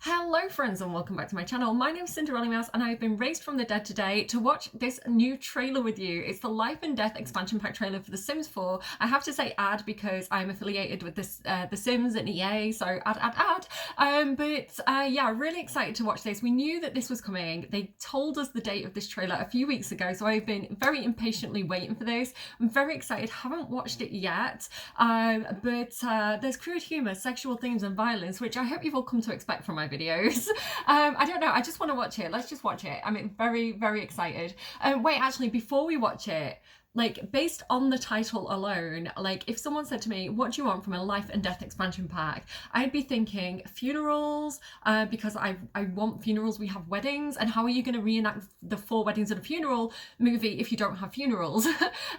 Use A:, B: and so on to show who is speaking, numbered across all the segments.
A: Hello friends and welcome back to my channel. My name is Cinderellimouse and I've been raised from the dead today to watch this new trailer with you. It's the Life and Death expansion pack trailer for The Sims 4. I have to say ad because I'm affiliated with this The Sims and EA, so ad. Yeah, really excited to watch this. We knew that this was coming. They told us the date of this trailer a few weeks ago, so I've been very impatiently waiting for this. I'm very excited, haven't watched it yet, there's crude humour, sexual themes and violence, which I hope you've all come to expect from my videos. I don't know, I just want to watch it. Let's just watch it. I'm very excited. Wait, actually, before we watch it, like, based on the title alone, like, if someone said to me, what do you want from a Life and Death expansion pack? I'd be thinking funerals, because I want funerals. We have weddings, and how are you going to reenact the 4 weddings at a funeral movie if you don't have funerals?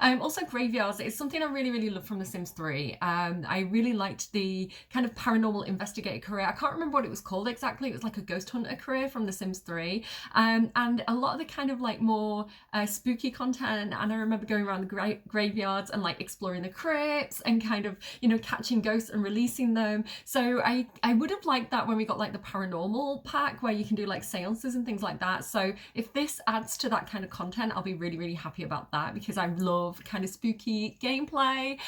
A: Also graveyards. It's something I really love from The Sims 3. I really liked the kind of paranormal investigator career. I can't remember what it was called exactly. It was like a ghost hunter career from The Sims 3. And a lot of the kind of like more spooky content, and I remember going around the graveyards and like exploring the crypts and kind of, you know, catching ghosts and releasing them. So I would have liked that when we got like the paranormal pack where you can do like seances and things like that. So if this adds to that kind of content, I'll be really happy about that, because I love kind of spooky gameplay.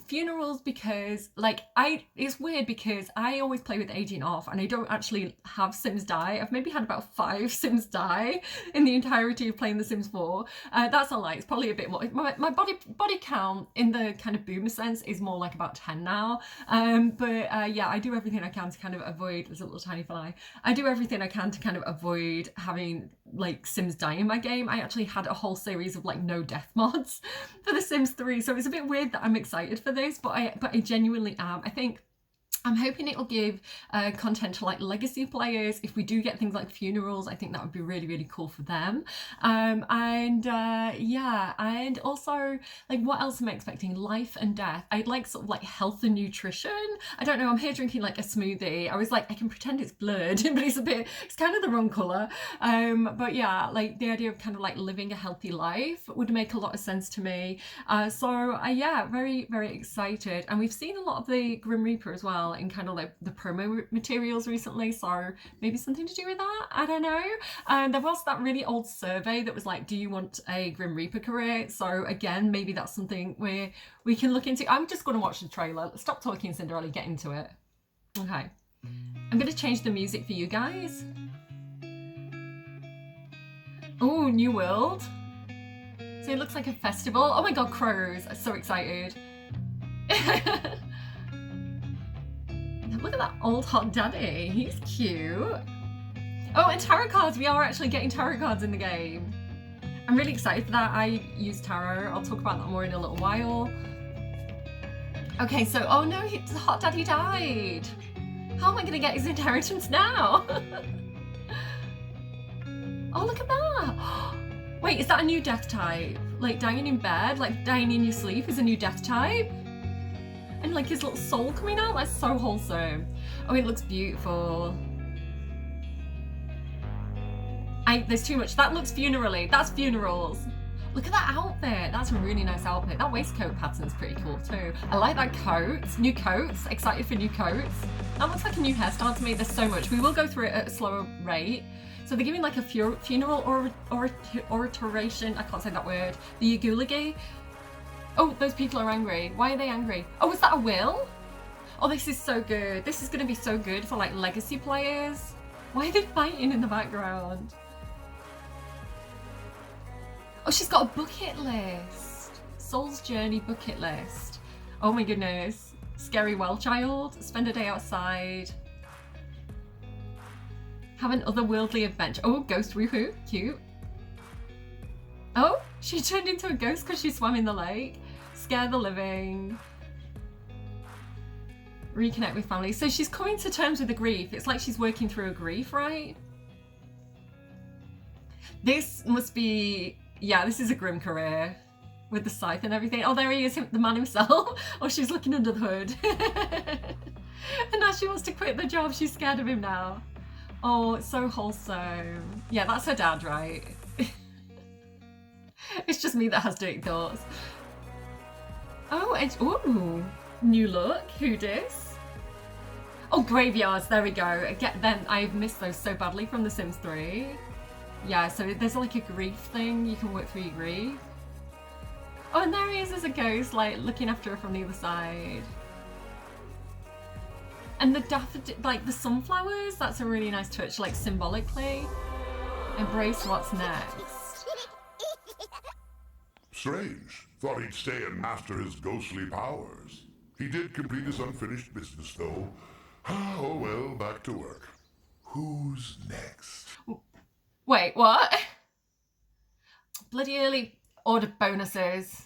A: Funerals, because like it's weird because I always play with aging off and I don't actually have Sims die. I've maybe had about 5 Sims die in the entirety of playing The Sims 4. That's a lie. It's probably a bit more. My body count in the kind of boomer sense is more like about 10 now. Yeah, I do everything I can to kind of avoid. There's a little tiny fly. I do everything I can to kind of avoid having like Sims die in my game. I actually had a whole series of like no death mods for The Sims 3, so it's a bit weird that I'm excited for this, but I genuinely am. I'm hoping it will give content to like legacy players. If we do get things like funerals, I think that would be really cool for them. Yeah, and also, like, what else am I expecting? Life and death. I'd like sort of like health and nutrition. I don't know, I'm here drinking like a smoothie. I was like, I can pretend it's blood, but it's kind of the wrong colour. But yeah, like the idea of kind of like living a healthy life would make a lot of sense to me. Yeah, very excited. And we've seen a lot of the Grim Reaper as well in kind of like the promo materials recently, so maybe something to do with that, I don't know. There was that really old survey that was like, do you want a Grim Reaper career? So again, maybe that's something where we can look into. I'm just going to watch the trailer. Stop talking, Cinderella, get into it. Okay, I'm going to change the music for you guys. Oh, new world. So it looks like a festival. Oh my god, crows. I'm so excited. Look at that old hot daddy. He's cute. Oh, and tarot cards. We are actually getting tarot cards in the game. I'm really excited for that. I use tarot. I'll talk about that more in a little while. Okay, so, oh no, the hot daddy died. How am I going to get his inheritance now? Oh, look at that. Wait, is that a new death type? Like dying in bed, like dying in your sleep is a new death type? And like his little soul coming out, that's so wholesome. Oh, it looks beautiful. There's too much. That looks funerally. That's funerals. Look at that outfit. That's a really nice outfit. That waistcoat pattern's pretty cool too. I like that coat. New coats. Excited for new coats. That looks like a new hairstyle to me. There's so much. We will go through it at a slower rate. So they're giving like a funeral oration. I can't say that word. The Yagulagi. Oh, those people are angry. Why are they angry? Oh, is that a will? Oh, this is so good. This is going to be so good for like legacy players. Why are they fighting in the background? Oh, she's got a bucket list. Soul's Journey bucket list. Oh my goodness. Scary well child. Spend a day outside. Have an otherworldly adventure. Oh, ghost woohoo. Cute. Oh, she turned into a ghost because she swam in the lake. Scare the living. Reconnect with family. So she's coming to terms with the grief. It's like she's working through a grief, right? This must be... Yeah, this is a grim career. With the scythe and everything. Oh, there he is, the man himself. Oh, she's looking under the hood. And now she wants to quit the job. She's scared of him now. Oh, it's so wholesome. Yeah, that's her dad, right? It's just me that has dirty thoughts. Oh, ooh, new look. Who dis? Oh, graveyards, there we go. Again, then I've missed those so badly from The Sims 3. Yeah, so there's like a grief thing, you can work through your grief. Oh, and there he is as a ghost, like looking after her from the other side. And the daffodil, like the sunflowers, that's a really nice touch, like symbolically. Embrace what's next.
B: Strange. Thought he'd stay and master his ghostly powers. He did complete his unfinished business, though. Oh well, back to work. Who's next?
A: Wait, what? Bloody early order bonuses.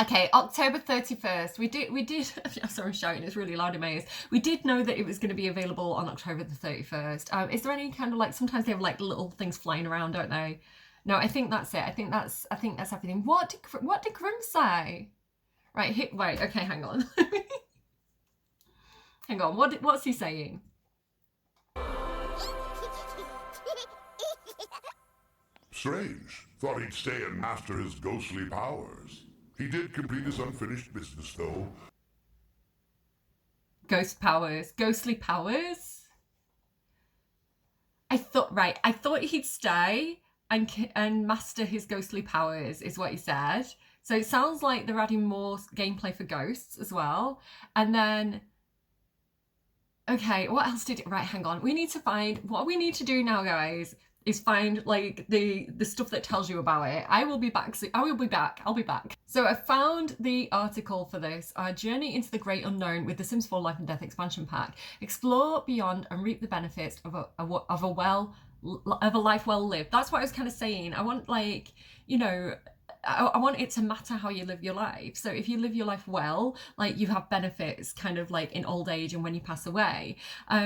A: Okay, October 31st. We did, sorry I'm shouting, it's really loud in my ears. We did know that it was going to be available on October the 31st. Is there any kind of like, sometimes they have like little things flying around, don't they? No, I think that's it. I think that's everything. What did Grim say? Right, wait, okay, hang on. Hang on, what's he saying?
B: Strange. Thought he'd stay and master his ghostly powers. He did complete his unfinished business, though.
A: Ghost powers. Ghostly powers? I thought he'd stay and master his ghostly powers, is what he said. So it sounds like they're adding more gameplay for ghosts as well. And then, okay, what else did it, right, hang on. We need to find, what we need to do now, guys, is find like the stuff that tells you about it. I'll be back. So I found the article for this, Journey into the Great Unknown with the Sims 4 Life and Death expansion pack. Explore beyond and reap the benefits of a life well lived. That's what I was kind of saying. I want, like, you know, I want it to matter how you live your life. So if you live your life well, like, you have benefits kind of like in old age and when you pass away.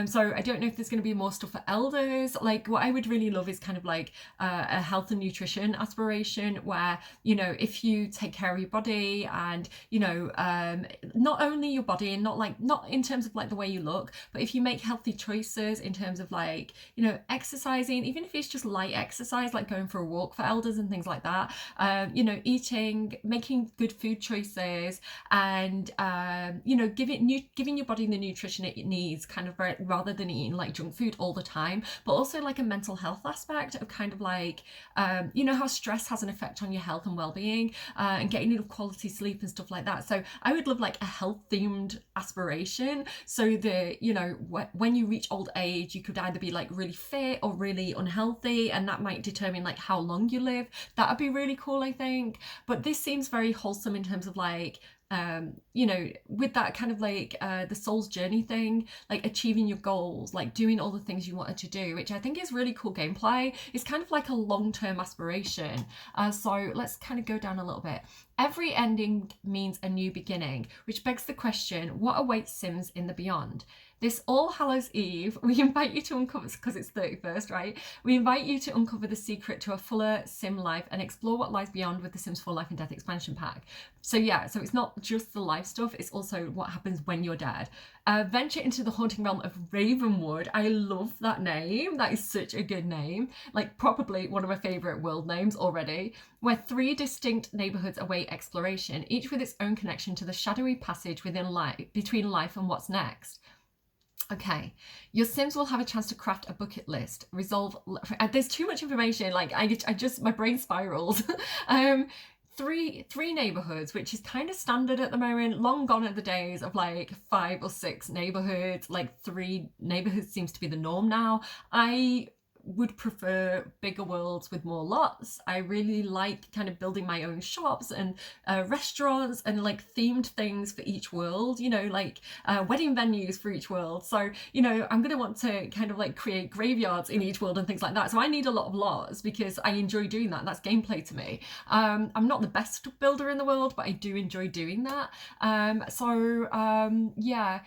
A: So I don't know if there's going to be more stuff for elders. Like, what I would really love is kind of like a health and nutrition aspiration where, you know, if you take care of your body and, you know, not only your body and not in terms of like the way you look, but if you make healthy choices in terms of like, you know, exercising, even if it's just light exercise, like going for a walk for elders and things like that, you know, eating, making good food choices, and you know, giving your body the nutrition it needs, kind of, rather than eating like junk food all the time. But also like a mental health aspect of kind of like, you know, how stress has an effect on your health and well-being, and getting enough quality sleep and stuff like that. So I would love like a health themed aspiration, so that, you know, when you reach old age, you could either be like really fit or really unhealthy, and that might determine like how long you live. That would be really cool, I think. But this seems very wholesome in terms of like, you know, with that kind of like the soul's journey thing, like achieving your goals, like doing all the things you wanted to do, which I think is really cool gameplay. It's kind of like a long-term aspiration. So let's kind of go down a little bit. Every ending means a new beginning, which begs the question, what awaits Sims in the beyond? This All Hallows Eve, we invite you to uncover, because it's 31st, right? We invite you to uncover the secret to a fuller sim life and explore what lies beyond with the Sims 4 Life and Death expansion pack. So yeah, so it's not just the life stuff, it's also what happens when you're dead. Venture into the haunting realm of Ravenwood. I love that name. That is such a good name. Like, probably one of my favourite world names already, where 3 distinct neighbourhoods await exploration, each with its own connection to the shadowy passage within between life and what's next. Okay, your Sims will have a chance to craft a bucket list, resolve, there's too much information, like I just, my brain spirals. Three neighborhoods, which is kind of standard at the moment. Long gone are the days of like 5 or 6 neighborhoods. Like 3 neighborhoods seems to be the norm now. I would prefer bigger worlds with more lots. I really like kind of building my own shops and restaurants and like themed things for each world, you know, like wedding venues for each world. So, you know, I'm going to want to kind of like create graveyards in each world and things like that. So I need a lot of lots because I enjoy doing that. That's gameplay to me. I'm not the best builder in the world, but I do enjoy doing that. Yeah,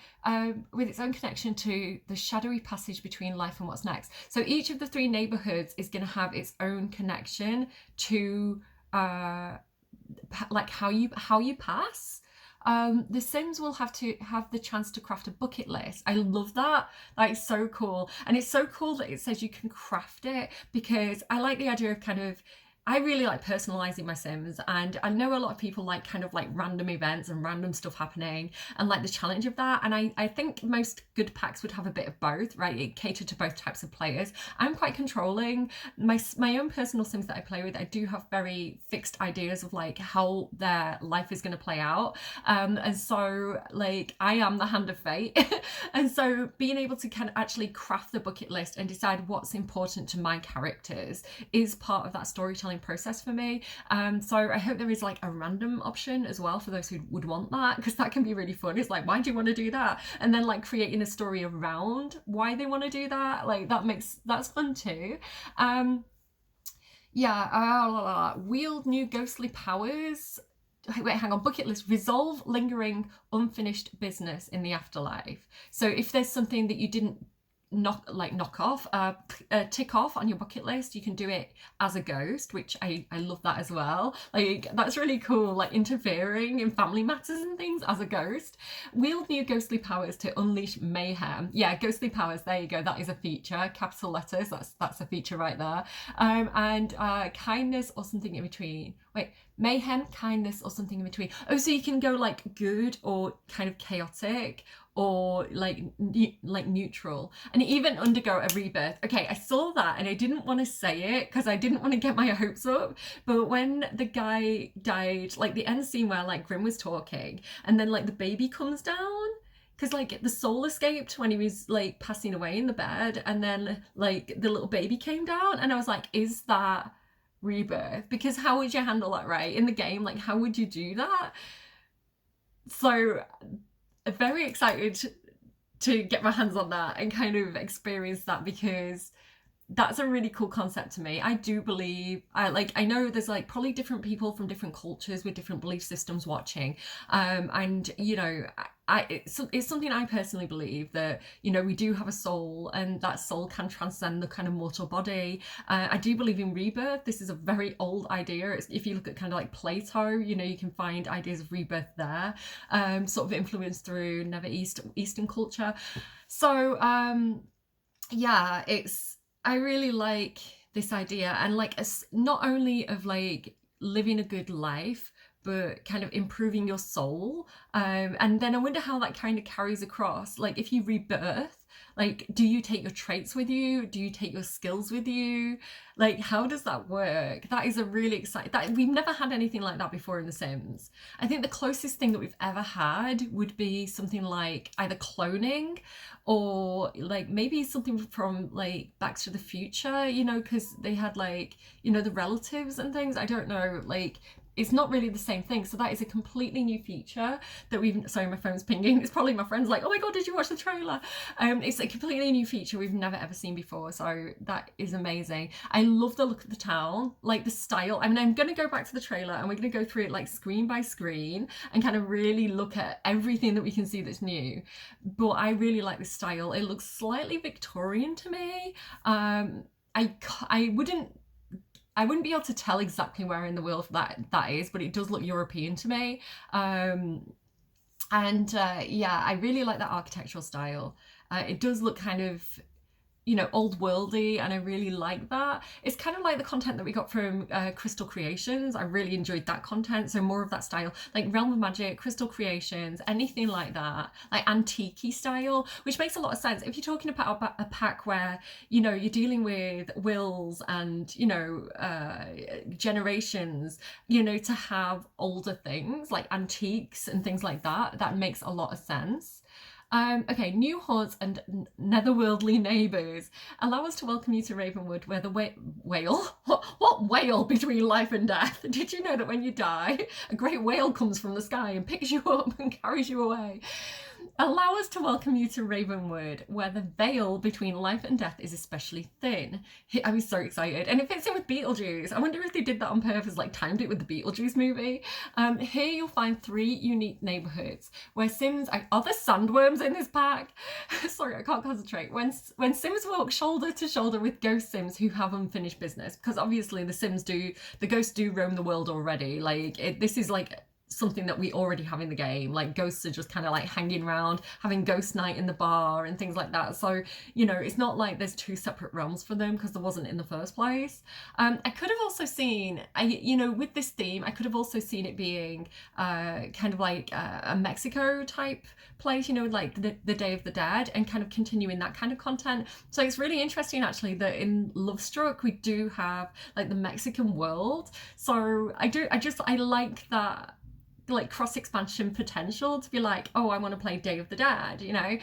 A: with its own connection to the shadowy passage between life and what's next. So each of the 3 neighborhoods is going to have its own connection to like how you pass. The Sims will have to have the chance to craft a bucket list. I love that. That is so cool. And it's so cool that it says you can craft it, because I like the idea of kind of I really like personalizing my Sims, and I know a lot of people like kind of like random events and random stuff happening and like the challenge of that. And I think most good packs would have a bit of both, right? It catered to both types of players. I'm quite controlling. My own personal Sims that I play with, I do have very fixed ideas of like how their life is going to play out. And so like I am the hand of fate. And so being able to kind of actually craft the bucket list and decide what's important to my characters is part of that storytelling process for me. So I hope there is like a random option as well for those who would want that, because that can be really fun. It's like, why do you want to do that? And then like creating a story around why they want to do that, like that's fun too. Wield new ghostly powers. Wait, hang on. Bucket list: resolve lingering unfinished business in the afterlife. So if there's something that you didn't tick off on your bucket list, you can do it as a ghost, which I love that as well. Like that's really cool, like interfering in family matters and things as a ghost. Wield new ghostly powers to unleash mayhem. Yeah, ghostly powers, there you go, that is a feature, capital letters, that's a feature right there. And kindness or something in between. Wait, mayhem, kindness or something in between. Oh, so you can go like good or kind of chaotic, or like neutral, and even undergo a rebirth. Okay, I saw that and I didn't want to say it because I didn't want to get my hopes up, but when the guy died, like the end scene where like Grim was talking and then like the baby comes down, because like the soul escaped when he was like passing away in the bed, and then like the little baby came down, and I was like, is that rebirth? Because how would you handle that, right, in the game? Like how would you do that? So very excited to get my hands on that and kind of experience that, because that's a really cool concept to me. I do believe, I know there's like probably different people from different cultures with different belief systems watching, and you know, it's something I personally believe that, you know, we do have a soul, and that soul can transcend the kind of mortal body. I do believe in rebirth. This is a very old idea. If you look at kind of like Plato, you know, you can find ideas of rebirth there, sort of influenced through Eastern culture. So yeah, I really like this idea, and like not only of like living a good life, but kind of improving your soul. And then I wonder how that kind of carries across. Like if you rebirth, like do you take your traits with you? Do you take your skills with you? Like how does that work? That is a really exciting, that we've never had anything like that before in The Sims. I think the closest thing that we've ever had would be something like either cloning, or like maybe something from like Back to the Future, you know, because they had like, you know, the relatives and things. I don't know, like it's not really the same thing. So that is a completely new feature that sorry, my phone's pinging. It's probably my friends like, oh my God, did you watch the trailer? It's a completely new feature we've never ever seen before. So that is amazing. I love the look of the town, like the style. I mean, I'm going to go back to the trailer and we're going to go through it like screen by screen and kind of really look at everything that we can see that's new. But I really like the style. It looks slightly Victorian to me. I wouldn't be able to tell exactly where in the world that is, but it does look European to me. Yeah, I really like that architectural style. It does look kind of, you know, old worldy, and I really like that. It's kind of like the content that we got from Crystal Creations. I really enjoyed that content, so more of that style, like Realm of Magic, Crystal Creations, anything like that, like antique-y style, which makes a lot of sense if you're talking about a pack where, you know, you're dealing with wills and, you know, generations, you know, to have older things like antiques and things like that. That makes a lot of sense. Okay, new haunt and netherworldly neighbours allow us to welcome you to Ravenwood, where the whale? What whale between life and death? Did you know that when you die, a great whale comes from the sky and picks you up and carries you away? Allow us to welcome you to Ravenwood, where the veil between life and death is especially thin. I was so excited. And it fits in with Beetlejuice. I wonder if they did that on purpose, like timed it with the Beetlejuice movie. Here you'll find 3 unique neighbourhoods where Sims... Are there sandworms in this pack? Sorry, I can't concentrate. When Sims walk shoulder to shoulder with ghost Sims who have unfinished business, because obviously the ghosts do roam the world already. Like, this is like something that we already have in the game. Like ghosts are just kind of like hanging around, having ghost night in the bar and things like that. So, you know, it's not like there's two separate realms for them, because there wasn't in the first place. I could have also seen, you know, with this theme, I could have also seen it being kind of like a Mexico type place, you know, like the Day of the Dead, and kind of continuing that kind of content. So it's really interesting actually that in Love Struck we do have like the Mexican world. So I like that, like cross expansion potential, to be like, oh, I want to play Day of the Dead, you know.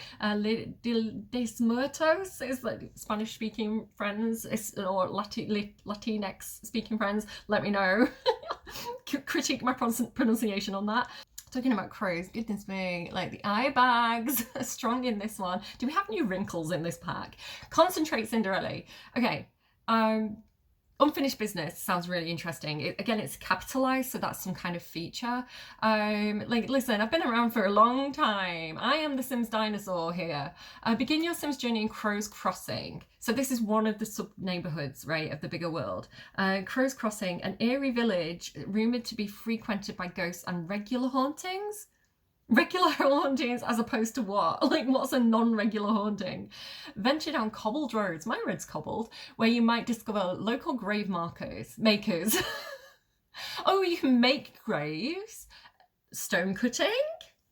A: Des Muertos is like Spanish speaking friends, or Latinx speaking friends, let me know. Critique my pronunciation on that. Talking about crows, goodness me, like the eye bags are strong in this one. Do we have new wrinkles in this pack? Concentrate Cinderella. Okay, unfinished business sounds really interesting. Again, it's capitalized, so that's some kind of feature. Like, listen, I've been around for a long time. I am the Sims dinosaur here. Begin your Sims journey in Crow's Crossing. So this is one of the sub-neighborhoods, right, of the bigger world. Crow's Crossing, an eerie village rumored to be frequented by ghosts and regular hauntings. Regular hauntings as opposed to what? Like, what's a non-regular haunting? Venture down cobbled roads, my road's cobbled, where you might discover local grave makers. Oh, you can make graves. Stone cutting?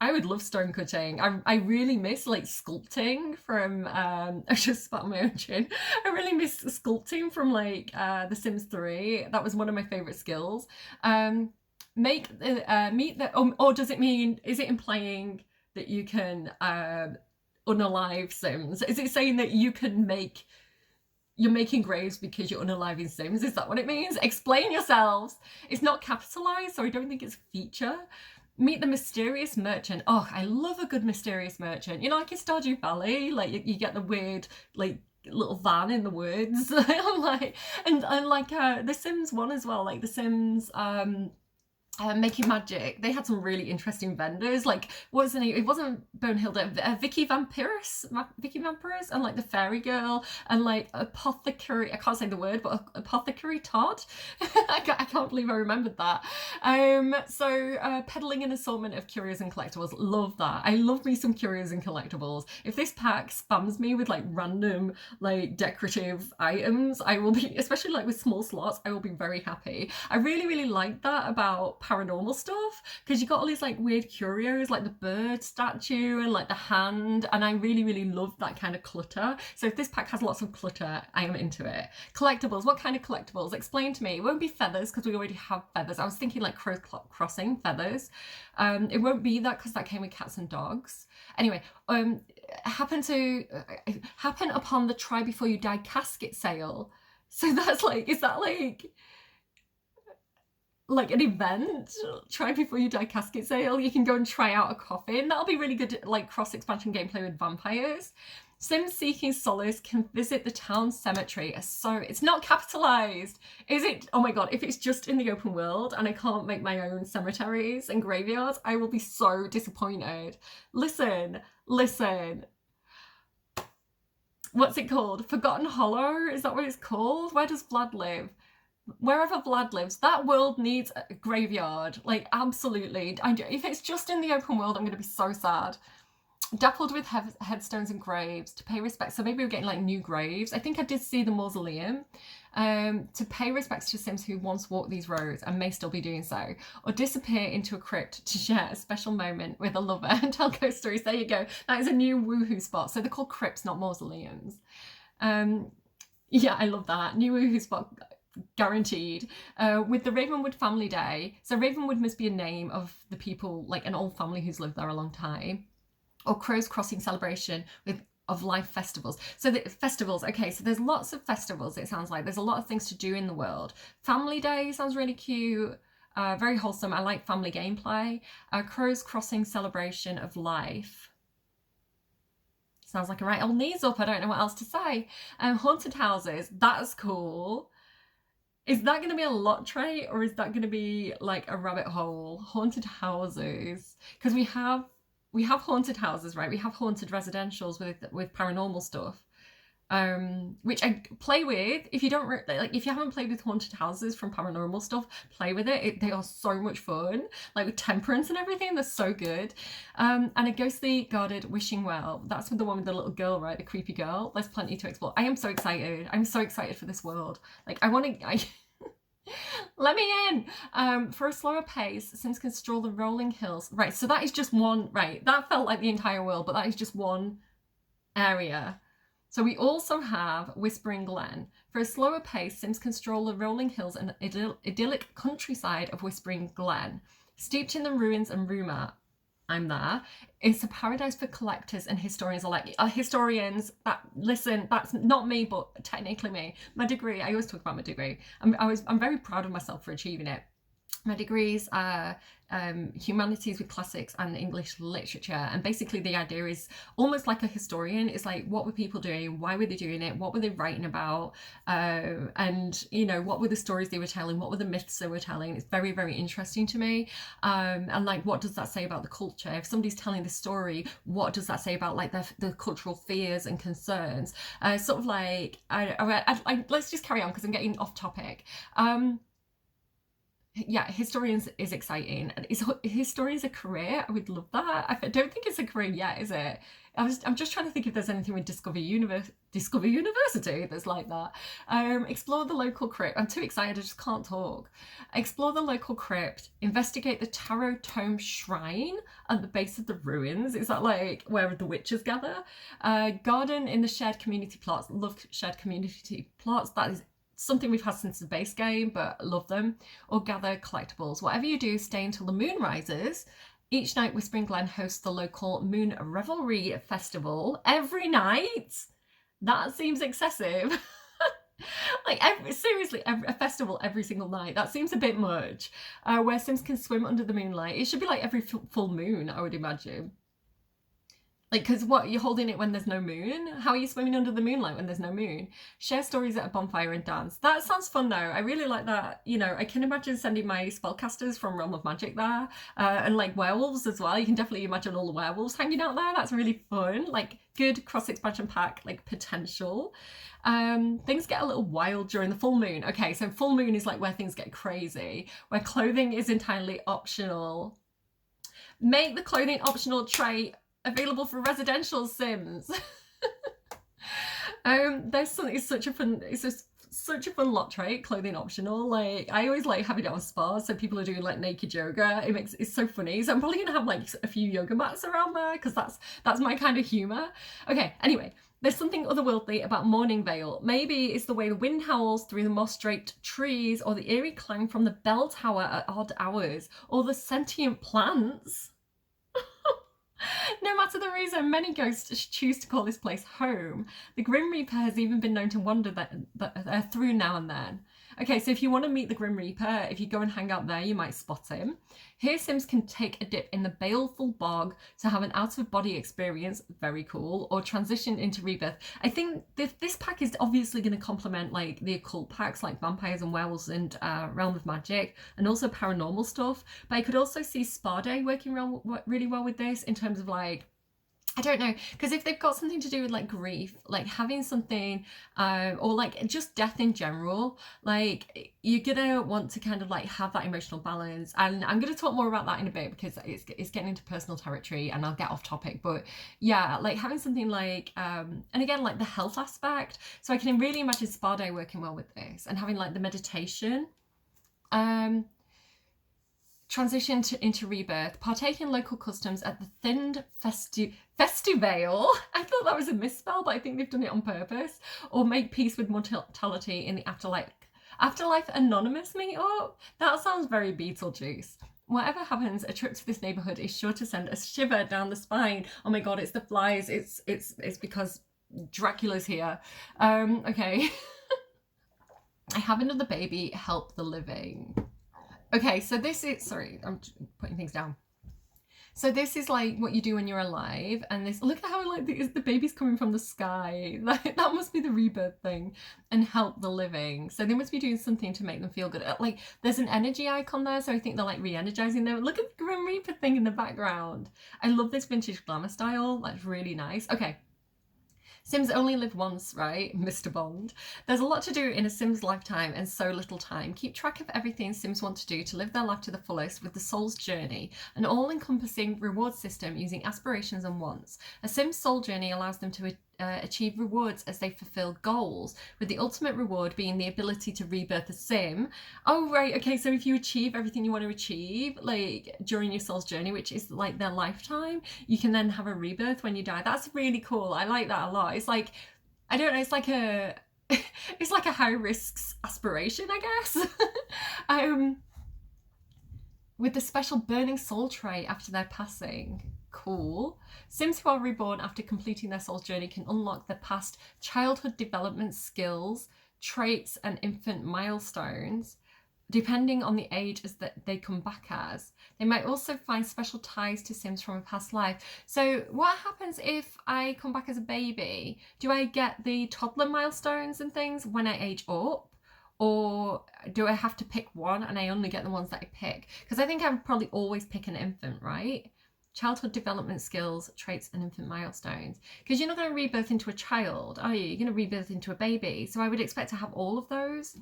A: I would love stone cutting. I really miss like sculpting from I just spat on my own chin. I really miss sculpting from like The Sims 3. That was one of my favorite skills. Meet the or does it mean, is it implying that you can unalive Sims? Is it saying that you're making graves because you're unaliving Sims? Is that what it means? Explain yourselves. It's not capitalized, so I don't think it's a feature. Meet the mysterious merchant. Oh, I love a good mysterious merchant. You know, like in Stardew Valley, like you get the weird like little van in the woods. Like, and like The Sims 1 as well, like The Sims Making Magic, they had some really interesting vendors. Like, what was the name? It wasn't Bonehilda, Vicky Vampiris, and like the Fairy Girl, and like Apothecary. I can't say the word, but Apothecary Todd. I can't believe I remembered that. So peddling an assortment of curios and collectibles. Love that. I love me some curios and collectibles. If this pack spams me with like random like decorative items, I will be, especially like with small slots, I will be very happy. I really like that about paranormal stuff, because you got all these like weird curios, like the bird statue and like the hand, and I really love that kind of clutter. So if this pack has lots of clutter, I am into it. Collectibles, what kind of collectibles? Explain to me. It won't be feathers, because we already have feathers. I was thinking like Crow's Crossing feathers. It won't be that, because that came with cats and dogs. Anyway, happen upon the try before you die casket sale. So that's like, is that like an event? Try before you die casket sale. You can go and try out a coffin. That'll be really good, like cross expansion gameplay with vampires. Sims seeking solace can visit the town cemetery. So it's not capitalized, is it? Oh my god, if it's just in the open world and I can't make my own cemeteries and graveyards, I will be so disappointed. Listen. What's it called? Forgotten Hollow? Is that what it's called? Where does Vlad live? Wherever Vlad lives, that world needs a graveyard. Like, absolutely. If it's just in the open world, I'm going to be so sad. Dappled with headstones and graves to pay respects. So maybe we're getting like new graves. I think I did see the mausoleum. To pay respects to Sims who once walked these roads and may still be doing so, or disappear into a crypt to share a special moment with a lover and tell ghost stories. There you go. That is a new woohoo spot. So they're called crypts, not mausoleums. Yeah, I love that. New woohoo spot. Guaranteed. With the Ravenwood Family Day, so Ravenwood must be a name of the people, like an old family who's lived there a long time, or Crow's Crossing celebration of life festivals. So the festivals, okay, so there's lots of festivals. It sounds like there's a lot of things to do in the world. Family Day sounds really cute, very wholesome. I like family gameplay. Crow's Crossing celebration of life. Sounds like a right old knees up. I don't know what else to say. Haunted houses, that's cool. Is that going to be a lot trait, or is that going to be like a rabbit hole? Haunted houses, because we have haunted houses, right? We have haunted residentials with paranormal stuff. which I play with. If you don't like, if you haven't played with haunted houses from paranormal stuff, play with it. They are so much fun, like with temperance and everything. They're so good. And a ghostly guarded wishing well. That's with the one with the little girl, right? The creepy girl. There's plenty to explore. I am so excited. I'm so excited for this world. Like, I want to. Let me in. For a slower pace, Sims can stroll the rolling hills. Right, so that is just one. Right, that felt like the entire world, but that is just one area. So we also have Whispering Glen. For a slower pace, Sims can stroll the rolling hills and idyllic countryside of Whispering Glen. Steeped in the ruins and rumour, I'm there. It's a paradise for collectors and historians alike. Historians, listen, that's not me, but technically me. My degree, I always talk about my degree. I'm very proud of myself for achieving it. My degrees are humanities with classics and English literature, and basically the idea is almost like a historian. It's like, what were people doing, why were they doing it, what were they writing about, and you know, what were the stories they were telling, what were the myths they were telling. It's very, very interesting to me. And like, what does that say about the culture? If somebody's telling the story, what does that say about like the cultural fears and concerns? Sort of like, let's just carry on because I'm getting off topic. Yeah, historians is exciting. Is historians a career? I would love that. I don't think it's a career yet, is it? I'm just trying to think if there's anything with Discover University that's like that. Explore the local crypt. I'm too excited, I just can't talk. Explore the local crypt. Investigate the Tarot Tome Shrine at the base of the ruins. Is that like where the witches gather? Garden in the shared community plots. Love shared community plots. That is something we've had since the base game, but love them. Or gather collectibles. Whatever you do, stay until the moon rises. Each night, Whispering Glen hosts the local Moon Revelry Festival every night. That seems excessive. Like, seriously, a festival every single night. That seems a bit much. Where Sims can swim under the moonlight. It should be like every full moon, I would imagine. Like, because what, you're holding it when there's no moon? How are you swimming under the moonlight when there's no moon? Share stories at a bonfire and dance. That sounds fun though. I really like that. You know, I can imagine sending my spellcasters from Realm of Magic there. And like werewolves as well. You can definitely imagine all the werewolves hanging out there. That's really fun. Like, good cross-expansion pack, like, potential. Things get a little wild during the full moon. Okay, so full moon is like where things get crazy. Where clothing is entirely optional. Make the clothing optional trait available for residential Sims. It's such a fun lot trait, clothing optional. Like, I always like having it on spas, so people are doing like naked yoga. It's so funny. So I'm probably gonna have like a few yoga mats around there because that's my kind of humor. Okay, anyway. There's something otherworldly about Morning Vale. Maybe it's the way the wind howls through the moss-draped trees, or the eerie clang from the bell tower at odd hours, or the sentient plants. No matter the reason, many ghosts choose to call this place home. The Grim Reaper has even been known to wander through now and then. Okay, so if you want to meet the Grim Reaper, if you go and hang out there, you might spot him. Here, Sims can take a dip in the baleful bog to have an out-of-body experience, very cool, or transition into rebirth. I think this pack is obviously going to complement like the occult packs like vampires and werewolves and Realm of Magic, and also paranormal stuff. But I could also see Spa Day working really well with this in terms of like, I don't know, because if they've got something to do with like grief, like having something, or like just death in general, like you're gonna want to kind of like have that emotional balance. And I'm gonna talk more about that in a bit because it's getting into personal territory and I'll get off topic. But yeah, like having something like, and again, like the health aspect. So I can really imagine Spa Day working well with this and having like the meditation. Transition into rebirth, partake in local customs at the thinned Festivale. I thought that was a misspell, but I think they've done it on purpose. Or make peace with mortality in the afterlife. Afterlife Anonymous meetup? That sounds very Beetlejuice. Whatever happens, a trip to this neighbourhood is sure to send a shiver down the spine. Oh my god, it's the flies. It's because Dracula's here. Okay. I have another baby, help the living. Okay, so this is, sorry, I'm putting things down. So this is like what you do when you're alive, and this, look at how like the baby's coming from the sky. That must be the rebirth thing. And help the living. So they must be doing something to make them feel good. Like there's an energy icon there, so I think they're like re-energizing them. Look at the Grim Reaper thing in the background. I love this vintage glamour style. That's really nice. Okay. Sims only live once, right? Mr. Bond. There's a lot to do in a Sim's lifetime and so little time. Keep track of everything Sims want to do to live their life to the fullest with the Soul's Journey, an all-encompassing reward system using aspirations and wants. A Sim's Soul Journey allows them to achieve rewards as they fulfill goals, with the ultimate reward being the ability to rebirth a sim. Oh, right, okay, so if you achieve everything you want to achieve, like, during your soul's journey, which is like their lifetime, you can then have a rebirth when you die. That's really cool. I like that a lot. It's like, I don't know, it's like a it's like a high risks aspiration, I guess. With the special burning soul trait after their passing. Cool. Sims who are reborn after completing their soul's journey can unlock their past childhood development skills, traits, and infant milestones, depending on the age as that they come back as. They might also find special ties to Sims from a past life. So what happens if I come back as a baby? Do I get the toddler milestones and things when I age up? Or do I have to pick one and I only get the ones that I pick? Because I think I would probably always pick an infant, right? Childhood development skills, traits, and infant milestones. Because you're not going to rebirth into a child, are you? You're going to rebirth into a baby. So I would expect to have all of those.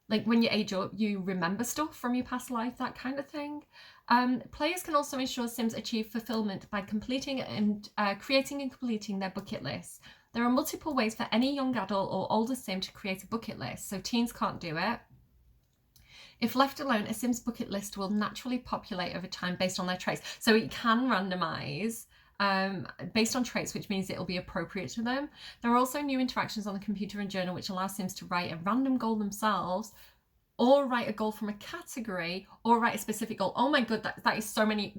A: Like when you age up, you remember stuff from your past life, that kind of thing. Players can also ensure Sims achieve fulfillment by completing and creating and completing their bucket lists. There are multiple ways for any young adult or older Sim to create a bucket list, so teens can't do it. If left alone, a Sim's bucket list will naturally populate over time based on their traits. So it can randomize based on traits, which means it'll be appropriate to them. There are also new interactions on the computer and journal which allow Sims to write a random goal themselves, or write a goal from a category, or write a specific goal. Oh my god, that's so many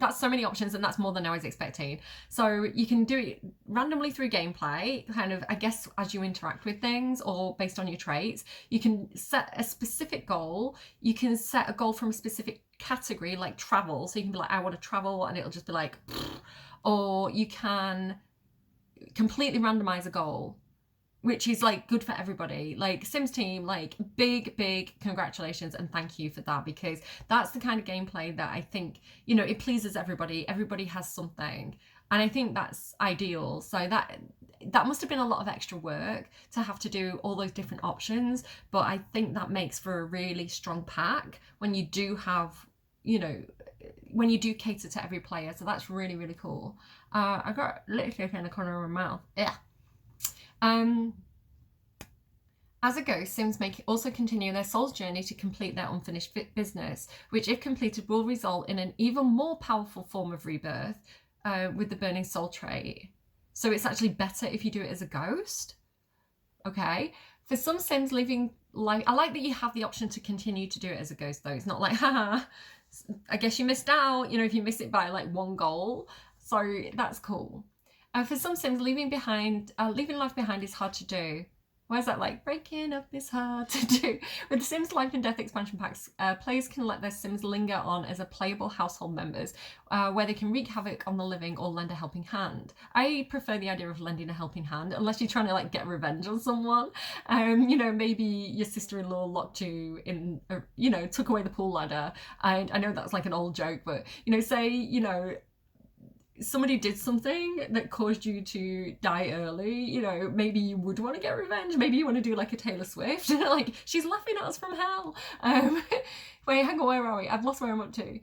A: options, and that's more than I was expecting. So you can do it randomly through gameplay, kind of, I guess, as you interact with things, or based on your traits. You can set a specific goal. You can set a goal from a specific category, like travel. So you can be like, I want to travel, and it'll just be like, or you can completely randomize a goal, which is like good for everybody. Like Sims team, like big congratulations and thank you for that, because that's the kind of gameplay that I think, you know, it pleases everybody. Everybody has something, and I think that's ideal. So that must have been a lot of extra work to have to do all those different options, but I think that makes for a really strong pack when you do have, you know, when you do cater to every player. So that's really cool. I got literally in the corner of my mouth. Yeah. As a ghost, Sims may also continue their soul's journey to complete their unfinished business, which, if completed, will result in an even more powerful form of rebirth with the burning soul trait. So it's actually better if you do it as a ghost. Okay. For some Sims living life, I like that you have the option to continue to do it as a ghost, though. It's not like, haha, I guess you missed out, you know, if you miss it by like one goal. So that's cool. For some Sims, leaving life behind is hard to do. Why is that like? Breaking up is hard to do. With the Sims Life and Death expansion packs, players can let their Sims linger on as a playable household members, where they can wreak havoc on the living or lend a helping hand. I prefer the idea of lending a helping hand, unless you're trying to like get revenge on someone. You know, maybe your sister-in-law locked you in, you know, took away the pool ladder. And I know that's like an old joke, but, you know, say, you know, somebody did something that caused you to die early, you know, maybe you would want to get revenge. Maybe you want to do like a Taylor Swift, like, she's laughing at us from hell. Wait, hang on, where are we? I've lost where I'm up to.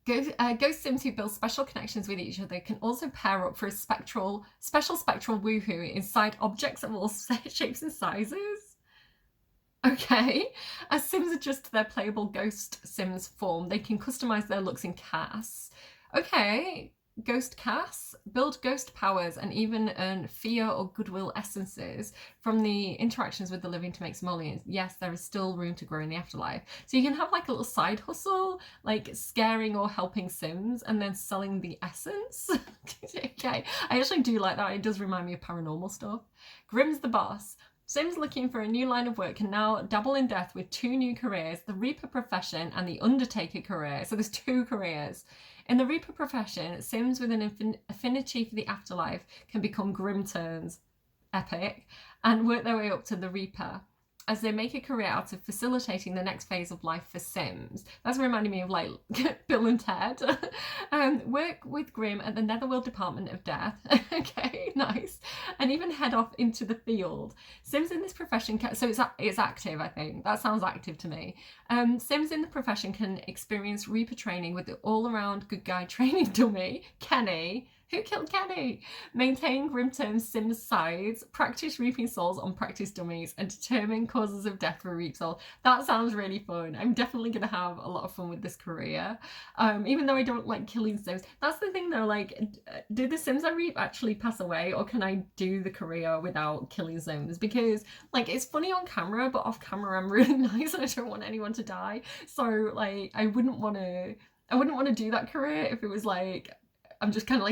A: Ghost Sims who build special connections with each other can also pair up for a special spectral woohoo inside objects of all shapes and sizes. Okay. As Sims adjust to their playable Ghost Sims form, they can customize their looks in casts. Okay. Ghost casts build ghost powers and even earn fear or goodwill essences from the interactions with the living to make simoleons. Yes, there is still room to grow in the afterlife. So you can have like a little side hustle, like scaring or helping Sims and then selling the essence. Okay. I actually do like that. It does remind me of paranormal stuff. Grimm's the boss. Sims looking for a new line of work can now dabble in death with 2 new careers, the Reaper profession and the Undertaker career. So there's 2 careers. In the Reaper profession, Sims with an affinity for the afterlife can become Grim Turns, epic, and work their way up to the Reaper. as they make a career out of facilitating the next phase of life for Sims. That's reminding me of like Bill and Ted. Work with Grimm at the Netherworld Department of Death. Okay, nice. And even head off into the field. Sims in this profession so it's active, I think. That sounds active to me. Sims in the profession can experience Reaper training with the all-around good guy training dummy, Kenny. Who killed Kenny? Maintain Grimterm's Sims sides, practice reaping souls on practice dummies, and determine causes of death for reap souls. That sounds really fun. I'm definitely going to have a lot of fun with this career. Even though I don't like killing Sims. That's the thing though, like, do the Sims I reap actually pass away, or can I do the career without killing Sims? Because, like, it's funny on camera, but off camera I'm really nice and I don't want anyone to die. So, like, I wouldn't want to do that career if it was like, I'm just kind of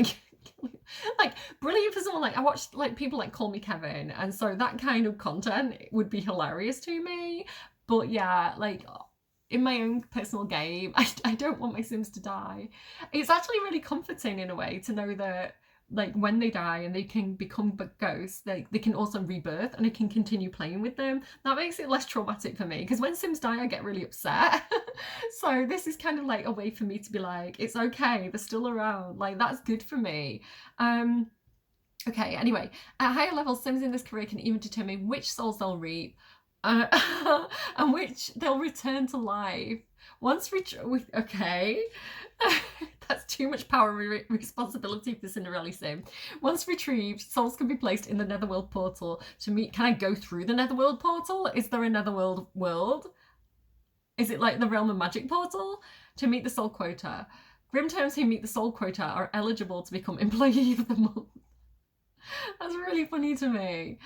A: like brilliant for someone like I watched like people like Call Me Kevin, and so that kind of content would be hilarious to me. But yeah, like in my own personal game, I don't want my Sims to die. It's actually really comforting in a way to know that like when they die and they can become ghosts, they can also rebirth and I can continue playing with them. That makes it less traumatic for me, because when Sims die I get really upset. So this is kind of like a way for me to be like, it's okay, they're still around, like that's good for me. Okay, anyway, at higher levels, Sims in this career can even determine which souls they'll reap and which they'll return to life. Once okay. That's too much power and responsibility for Cinderella Sim. Once retrieved, souls can be placed in the Netherworld portal to meet. Can I go through the Netherworld portal? Is there a Netherworld world? Is it like the Realm of Magic portal? To meet the soul quota. Grimterms who meet the soul quota are eligible to become Employee of the Month. That's really funny to me.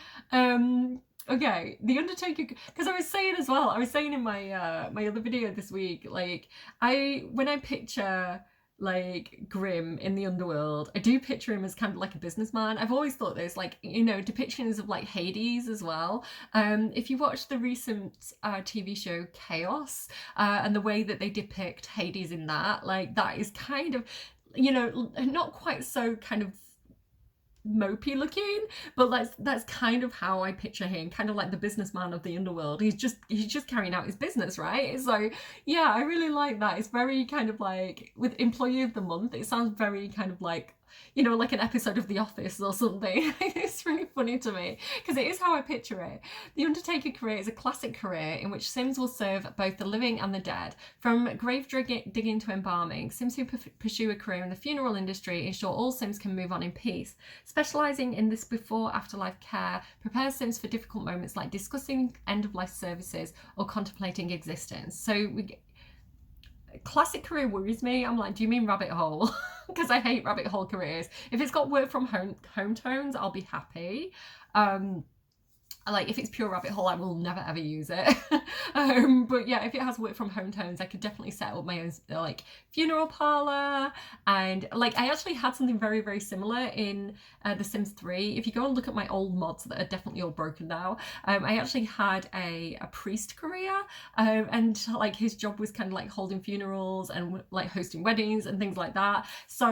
A: Okay, the Undertaker, because I was saying in my my other video this week, like when I picture like Grimm in the underworld, I do picture him as kind of like a businessman. I've always thought there's like, you know, depictions of like Hades as well. If you watch the recent TV show Chaos and the way that they depict Hades in that, like that is kind of, you know, not quite so kind of mopey looking, but that's kind of how I picture him, kind of like the businessman of the underworld. He's just carrying out his business, right? So yeah, I really like that. It's very kind of like, with Employee of the Month, it sounds very kind of like, you know, like an episode of The Office or something. It's really funny to me because it is how I picture it. The Undertaker career is a classic career in which Sims will serve both the living and the dead. From grave digging to embalming, Sims who pursue a career in the funeral industry ensure all Sims can move on in peace. Specialising in this before afterlife care prepares Sims for difficult moments like discussing end-of-life services or contemplating existence. So classic career worries me. I'm like, do you mean rabbit hole? Because I hate rabbit hole careers. If it's got work from home tones, I'll be happy. Like if it's pure rabbit hole, I will never ever use it. But yeah, if it has work from home tones, I could definitely set up my own like funeral parlor. And like I actually had something very, very similar in The Sims 3. If you go and look at my old mods that are definitely all broken now, I actually had a priest career, and like his job was kind of like holding funerals and like hosting weddings and things like that. So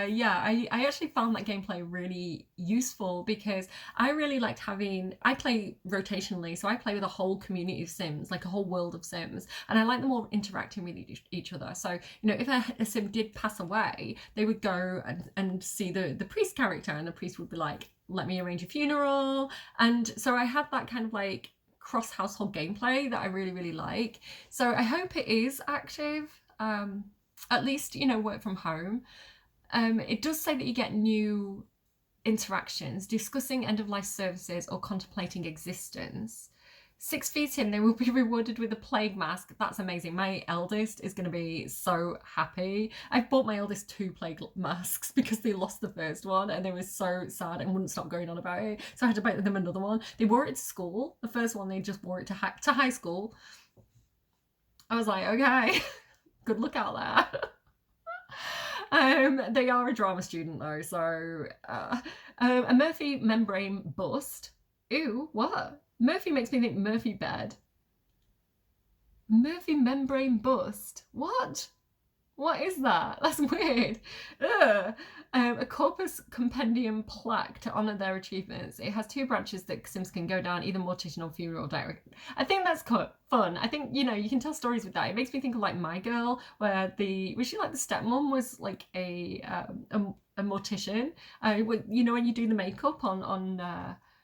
A: yeah, I actually found that gameplay really useful because I really liked I play rotationally, so I play with a whole community of Sims, like a whole world of Sims, and I like them all interacting with each other. So, you know, if a Sim did pass away, they would go and see the priest character, and the priest would be like, let me arrange a funeral. And so I had that kind of like cross household gameplay that I really, really like. So I hope it is active, at least, you know, work from home. It does say that you get new interactions, discussing end-of-life services or contemplating existence. 6 feet in, they will be rewarded with a plague mask. That's amazing. My eldest is going to be so happy. I've bought my eldest 2 plague masks because they lost the first one and they were so sad and wouldn't stop going on about it. So I had to buy them another one. They wore it to school. The first one, they just wore it to high school. I was like, okay, good luck out there. They are a drama student though, so a Murphy membrane bust. Ew, what? Murphy makes me think Murphy bed. Murphy membrane bust. What? What is that? That's weird. Ugh. A corpus compendium plaque to honour their achievements. It has 2 branches that Sims can go down, either mortician or funeral director. I think that's fun. I think, you know, you can tell stories with that. It makes me think of like My Girl, where was she like the stepmom was like a mortician? You know, when you do the makeup on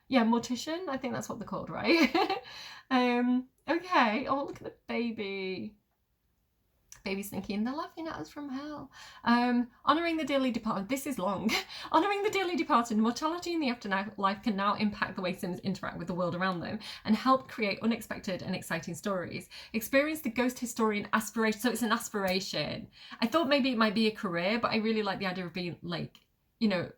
A: yeah, mortician. I think that's what they're called, right? Okay. Oh, look at the baby. Baby's thinking, they're laughing at us from hell. Honouring the dearly departed. This is long. Honouring the dearly departed. Mortality in the afterlife can now impact the way Sims interact with the world around them and help create unexpected and exciting stories. Experience the ghost historian aspiration. So it's an aspiration. I thought maybe it might be a career, but I really like the idea of being like, you know,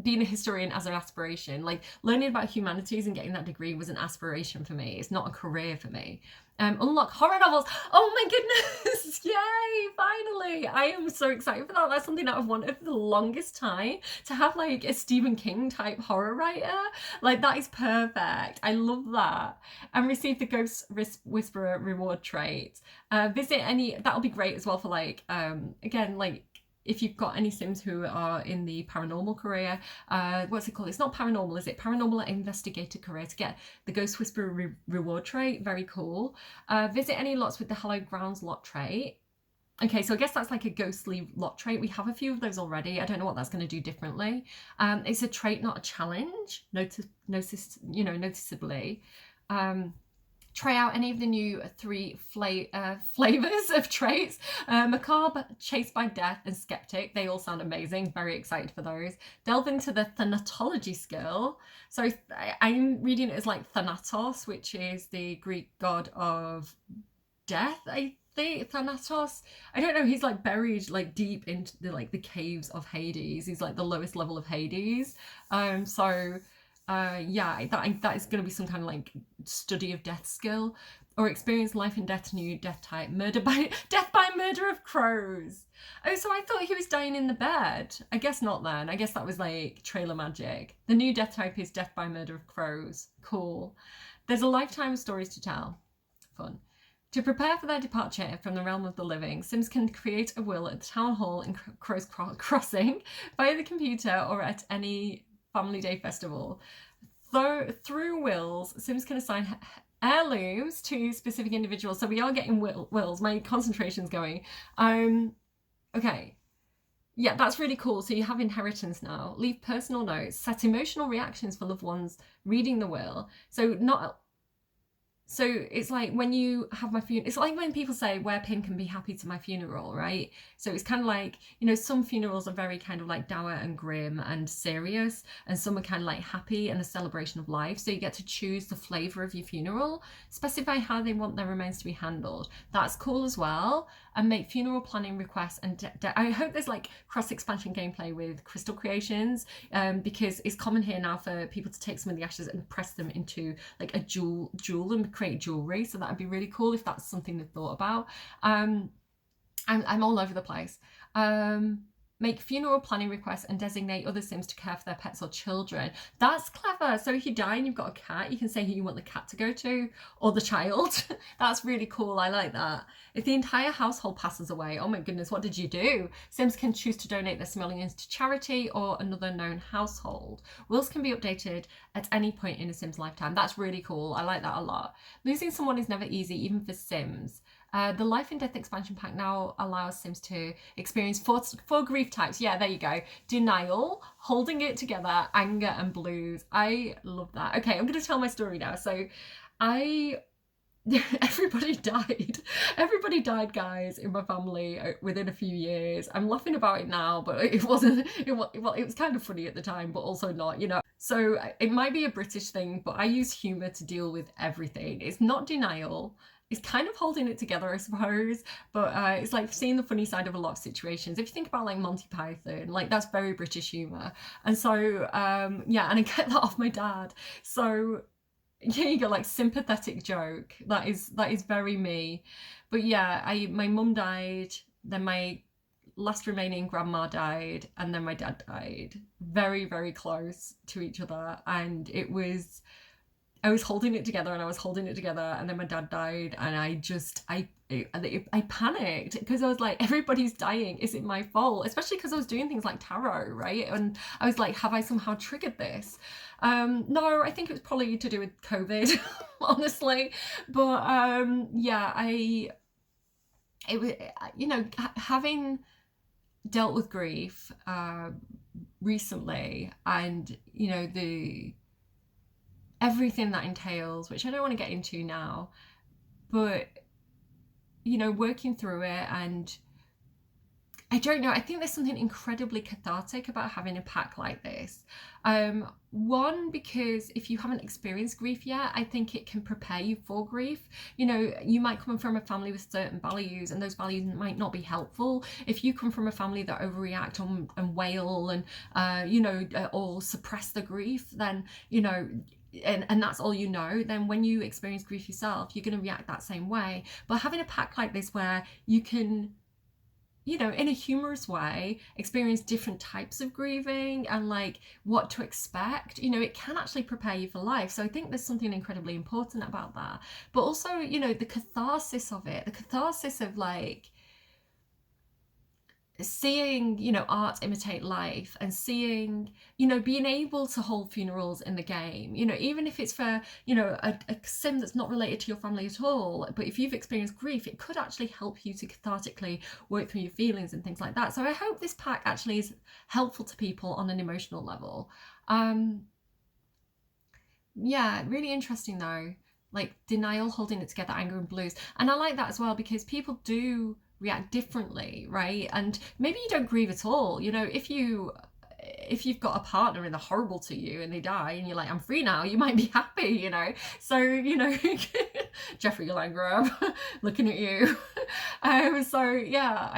A: being a historian as an aspiration. Like learning about humanities and getting that degree was an aspiration for me. It's not a career for me. Unlock horror novels. Oh my goodness. Yay, finally. I am so excited for that. That's something that I've wanted for the longest time, to have like a Stephen King type horror writer. Like that is perfect. I love that. And receive the Ghost Whisperer reward trait. Visit any, that'll be great as well for like, again, like if you've got any Sims who are in the paranormal career, what's it called? It's not paranormal, is it? Paranormal investigator career, to get the Ghost Whisperer reward trait. Very cool. Visit any lots with the Hallowed Grounds lot trait. Okay, so I guess that's like a ghostly lot trait. We have a few of those already. I don't know what that's going to do differently. It's a trait, not a challenge, noticeably. Try out any of the new 3 flavors of traits. Macabre, Chased by Death, and Skeptic. They all sound amazing. Very excited for those. Delve into the Thanatology skill. So I'm reading it as like Thanatos, which is the Greek god of death, I think. Thanatos. I don't know. He's like buried like deep into the caves of Hades. He's like the lowest level of Hades. Yeah, that is going to be some kind of like study of death skill. Or experience life and death, new death type. Death by murder of crows. Oh, so I thought he was dying in the bed. I guess not then. I guess that was like trailer magic. The new death type is death by murder of crows. Cool. There's a lifetime of stories to tell. Fun. To prepare for their departure from the realm of the living, Sims can create a will at the town hall in Crow's Crossing via the computer or at any family day festival. Through wills, Sims can assign heirlooms to specific individuals. So we are getting wills. My concentration's going. Okay. Yeah, that's really cool. So you have inheritance now. Leave personal notes. Set emotional reactions for loved ones reading the will. So it's like when you have my funeral, it's like when people say wear pink and be happy to my funeral, right? So it's kind of like, you know, some funerals are very kind of like dour and grim and serious, and some are kind of like happy and a celebration of life. So you get to choose the flavour of your funeral, specify how they want their remains to be handled. That's cool as well. And make funeral planning requests. And I hope there's like cross-expansion gameplay with Crystal Creations, because it's common here now for people to take some of the ashes and press them into like a jewel and create jewelry. So that'd be really cool if that's something they've thought about. I'm all over the place. Make funeral planning requests and designate other Sims to care for their pets or children. That's clever. So if you die and you've got a cat, you can say who you want the cat to go to, or the child. That's really cool. I like that. If the entire household passes away, oh my goodness, what did you do? Sims can choose to donate their simoleons to charity or another known household. Wills can be updated at any point in a Sim's lifetime. That's really cool. I like that a lot. Losing someone is never easy, even for Sims. The Life and Death expansion pack now allows Sims to experience four grief types. Yeah, there you go. Denial, holding it together, anger, and blues. I love that. Okay, I'm going to tell my story now. So everybody died. Everybody died, guys, in my family within a few years. I'm laughing about it now, but it wasn't, it was kind of funny at the time, but also not, you know. So it might be a British thing, but I use humour to deal with everything. It's not denial. It's kind of holding it together, I suppose, but it's like seeing the funny side of a lot of situations. If you think about like Monty Python, like that's very British humour. And so, yeah, and I get that off my dad. So yeah, you go like sympathetic joke. That is very me. But yeah, my mum died, then my last remaining grandma died, and then my dad died. Very, very close to each other. And it was I was holding it together and I was holding it together, and then my dad died, and I panicked because I was like, everybody's dying. Is it my fault? Especially because I was doing things like tarot, right? And I was like, have I somehow triggered this? No, I think it was probably to do with COVID, honestly. But yeah, it was, having dealt with grief recently, and the everything that entails, which I don't want to get into now, but working through it, and I don't know, I think there's something incredibly cathartic about having a pack like this. One, because if you haven't experienced grief yet, I think it can prepare you for grief. You might come from a family with certain values, and those values might not be helpful. If you come from a family that overreact and wail and or suppress the grief, then and that's all then when you experience grief yourself, you're going to react that same way. But having a pack like this where you can in a humorous way, experience different types of grieving and like what to expect, it can actually prepare you for life. So I think there's something incredibly important about that. But also, the catharsis of it, the catharsis of like seeing art imitate life, and seeing being able to hold funerals in the game, even if it's for a sim that's not related to your family at all, but if you've experienced grief, it could actually help you to cathartically work through your feelings and things like that. So I hope this pack actually is helpful to people on an emotional level. Yeah, really interesting though, like denial, holding it together, anger and blues. And I like that as well, because people do react differently, right? And maybe you don't grieve at all. If you've got a partner and they're horrible to you and they die and you're like, I'm free now, you might be happy, so Jeffrey Langrab looking at you. So yeah,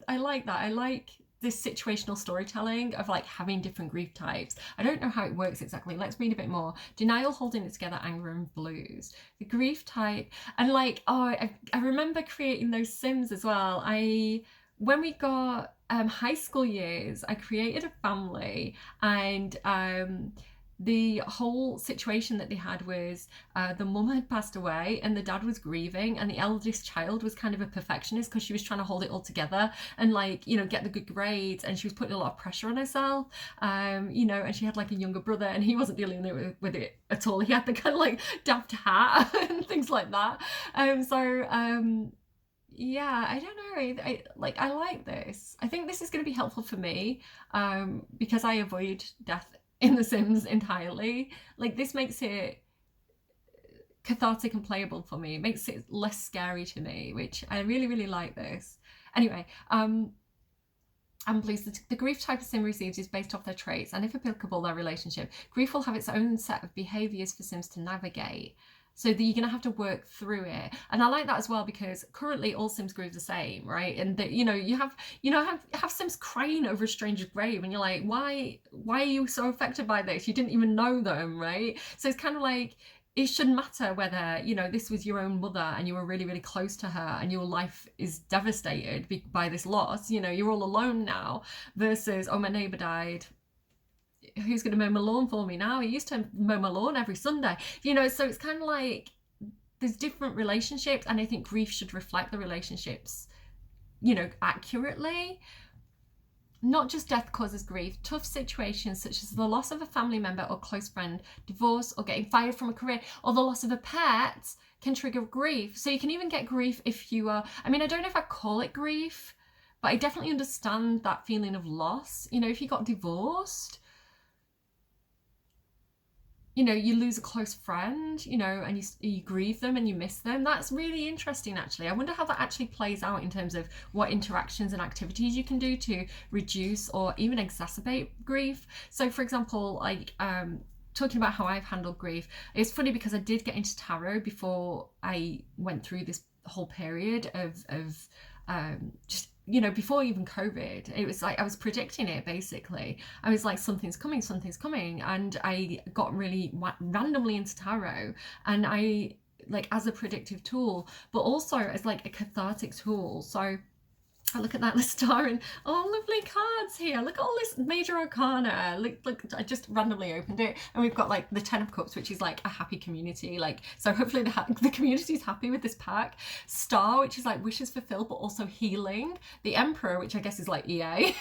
A: I like that. I like this situational storytelling of like having different grief types. I don't know how it works exactly. Let's read a bit more. Denial, holding it together, anger and blues. The grief type, and like, I remember creating those sims as well. When we got high school years, I created a family, and the whole situation that they had was the mum had passed away and the dad was grieving, and the eldest child was kind of a perfectionist because she was trying to hold it all together and get the good grades, and she was putting a lot of pressure on herself, and she had like a younger brother, and he wasn't dealing with it at all. He had the kind of like daft hat and things like that. Yeah, I don't know. I like this. I think this is going to be helpful for me because I avoid death in The Sims entirely. Like, this makes it cathartic and playable for me. It makes it less scary to me, which I really, really like this. Anyway, I'm pleased. The grief type a sim receives is based off their traits and, if applicable, their relationship. Grief will have its own set of behaviours for Sims to navigate, so that you're going to have to work through it. And I like that as well, because currently all Sims grieve the same, right? And that you have Sims crying over a stranger's grave, and you're like, why are you so affected by this? You didn't even know them, right? So it's kind of like, it shouldn't matter whether this was your own mother and you were really, really close to her and your life is devastated by this loss. You're all alone now, versus, oh, my neighbour died, who's going to mow my lawn for me now? He used to mow my lawn every Sunday. So it's kind of like there's different relationships, and I think grief should reflect the relationships, accurately. Not just death causes grief. Tough situations such as the loss of a family member or close friend, divorce, or getting fired from a career, or the loss of a pet can trigger grief. So you can even get grief if you are, I don't know if I call it grief, but I definitely understand that feeling of loss. If you got divorced, you lose a close friend, and you grieve them and you miss them. That's really interesting, actually. I wonder how that actually plays out in terms of what interactions and activities you can do to reduce or even exacerbate grief. So, for example, like talking about how I've handled grief, it's funny because I did get into tarot before I went through this whole period of just before even COVID. It was like I was predicting it, basically. I was like, something's coming, and I got really randomly into tarot, and I, like, as a predictive tool, but also as like a cathartic tool. So I look at that, the star, and oh, lovely cards here. Look at all this major arcana. Look, I just randomly opened it, and we've got like the 10 of cups, which is like a happy community. Like, so hopefully the community's happy with this pack. Star, which is like wishes fulfilled, but also healing. The Emperor, which I guess is like EA.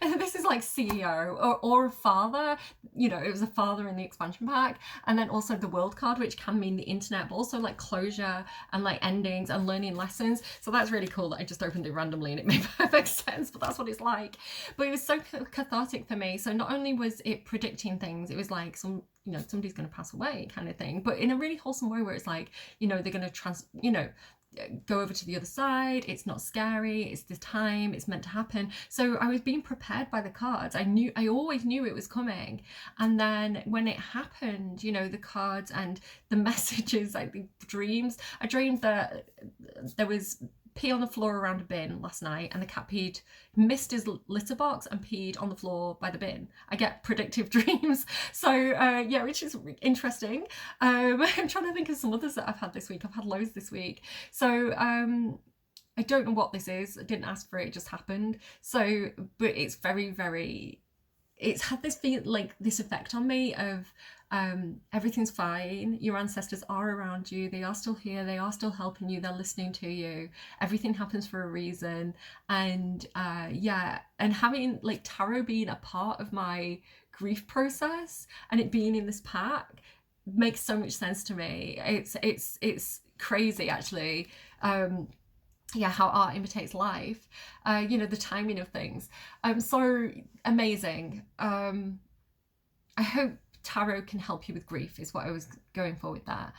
A: And this is like CEO or a father. You know, it was a father in the expansion pack. And then also the World card, which can mean the internet, but also like closure and like endings and learning lessons. So that's really cool that I just opened it randomly and it made perfect sense, but that's what it's like. But it was so cathartic for me. So not only was it predicting things, it was like somebody's going to pass away kind of thing, but in a really wholesome way where it's like, they're going to go over to the other side. It's not scary. It's the time. It's meant to happen. So I was being prepared by the cards. I always knew it was coming. And then when it happened, the cards and the messages, like the dreams, I dreamed that there was pee on the floor around a bin last night, and the cat missed his litter box and peed on the floor by the bin. I get predictive dreams. So yeah, which is interesting. I'm trying to think of some others that I've had this week. I've had loads this week. So I don't know what this is. I didn't ask for it. It just happened. So, but it's very, very, it's had this this effect on me of everything's fine. Your ancestors are around you. They are still here. They are still helping you. They're listening to you. Everything happens for a reason. And and having like tarot being a part of my grief process and it being in this pack makes so much sense to me. It's crazy actually. How art imitates life. The timing of things. So amazing. I hope tarot can help you with grief is what I was going for with that.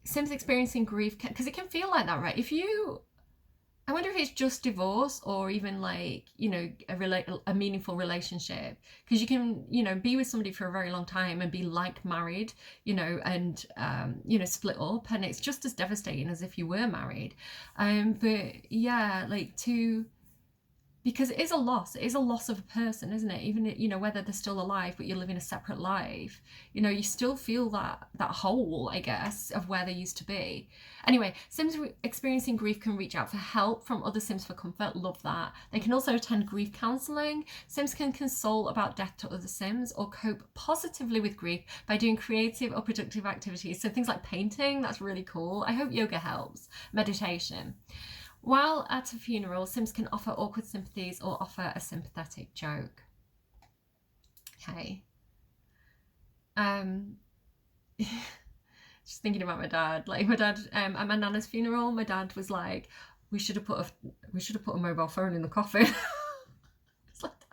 A: Sims experiencing grief, because it can feel like that, right? I wonder if it's just divorce or even like, a meaningful relationship, because you can, be with somebody for a very long time and be like married, and, split up, and it's just as devastating as if you were married. But yeah, because it is a loss. It is a loss of a person, isn't it? Even, whether they're still alive, but you're living a separate life, you still feel that hole, I guess, of where they used to be. Anyway, Sims experiencing grief can reach out for help from other Sims for comfort. Love that. They can also attend grief counselling. Sims can console about death to other Sims or cope positively with grief by doing creative or productive activities. So things like painting, that's really cool. I hope yoga helps. Meditation. While at a funeral, Sims can offer awkward sympathies or offer a sympathetic joke. Okay. Just thinking about my dad. Like my dad, at my nana's funeral, my dad was like, "We should have put a mobile phone in the coffin." It's like that.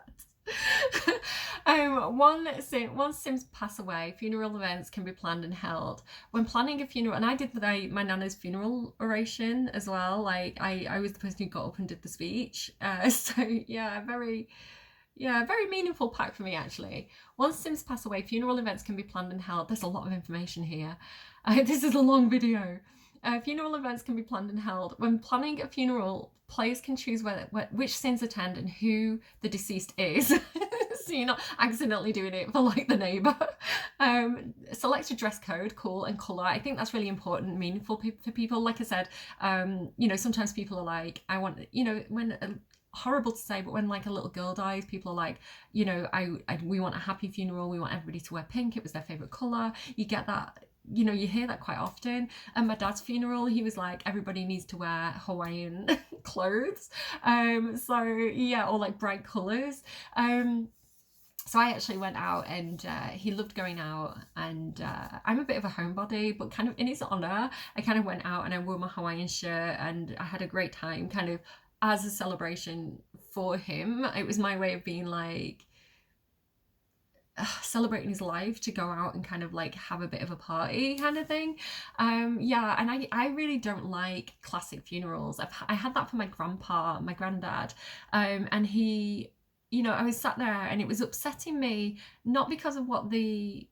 A: Once Sims pass away, funeral events can be planned and held. When planning a funeral, and I did my nana's funeral oration as well. Like I was the person who got up and did the speech. So yeah, very meaningful pack for me actually. Once Sims pass away, funeral events can be planned and held. There's a lot of information here. This is a long video. Funeral events can be planned and held. When planning a funeral, players can choose which Sims attend and who the deceased is. So you're not accidentally doing it for like the neighbour. Select a dress code, cool, and colour. I think that's really important, meaningful for people. Like I said, sometimes people are like, I want, when horrible to say, but when like a little girl dies, people are like, we want a happy funeral. We want everybody to wear pink. It was their favourite colour. You get that. You hear that quite often. At my dad's funeral, he was like, everybody needs to wear Hawaiian clothes. So yeah, or like bright colours. So I actually went out and he loved going out, and I'm a bit of a homebody, but kind of in his honour, I kind of went out and I wore my Hawaiian shirt and I had a great time kind of as a celebration for him. It was my way of being like, celebrating his life, to go out and kind of like have a bit of a party kind of thing. And I really don't like classic funerals. I had that for my grandpa, my granddad, and he, I was sat there and it was upsetting me, not because of what the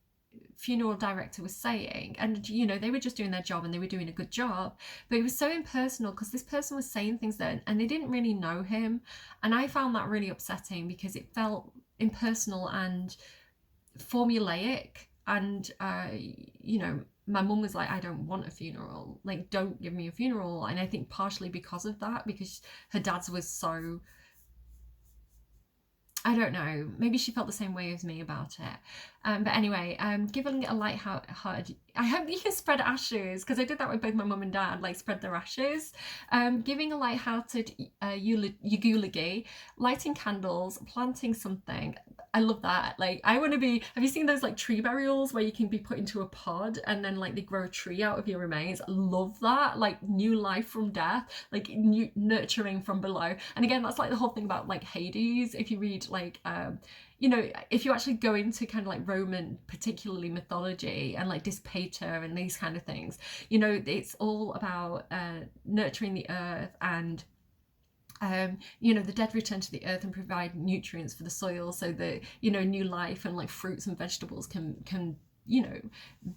A: funeral director was saying, and they were just doing their job and they were doing a good job, but it was so impersonal because this person was saying things that, and they didn't really know him, and I found that really upsetting because it felt impersonal and formulaic, and my mum was like, I don't want a funeral, like don't give me a funeral. And I think partially because of that, because her dad's was so, I don't know, maybe she felt the same way as me about it. But anyway, giving a light-hearted, I hope you can spread ashes, because I did that with both my mum and dad, like spread their ashes. Giving a light-hearted eulogy, lighting candles, planting something. I love that. Like, I want to be, have you seen those like tree burials where you can be put into a pod and then like they grow a tree out of your remains? I love that. Like new life from death, like new nurturing from below. And again, that's like the whole thing about like Hades. If you read like, you know, if you actually go into kind of like Roman, particularly mythology and like Dispater and these kind of things, you know, it's all about nurturing the earth and you know, the dead return to the earth and provide nutrients for the soil so that, you know, new life and like fruits and vegetables can you know,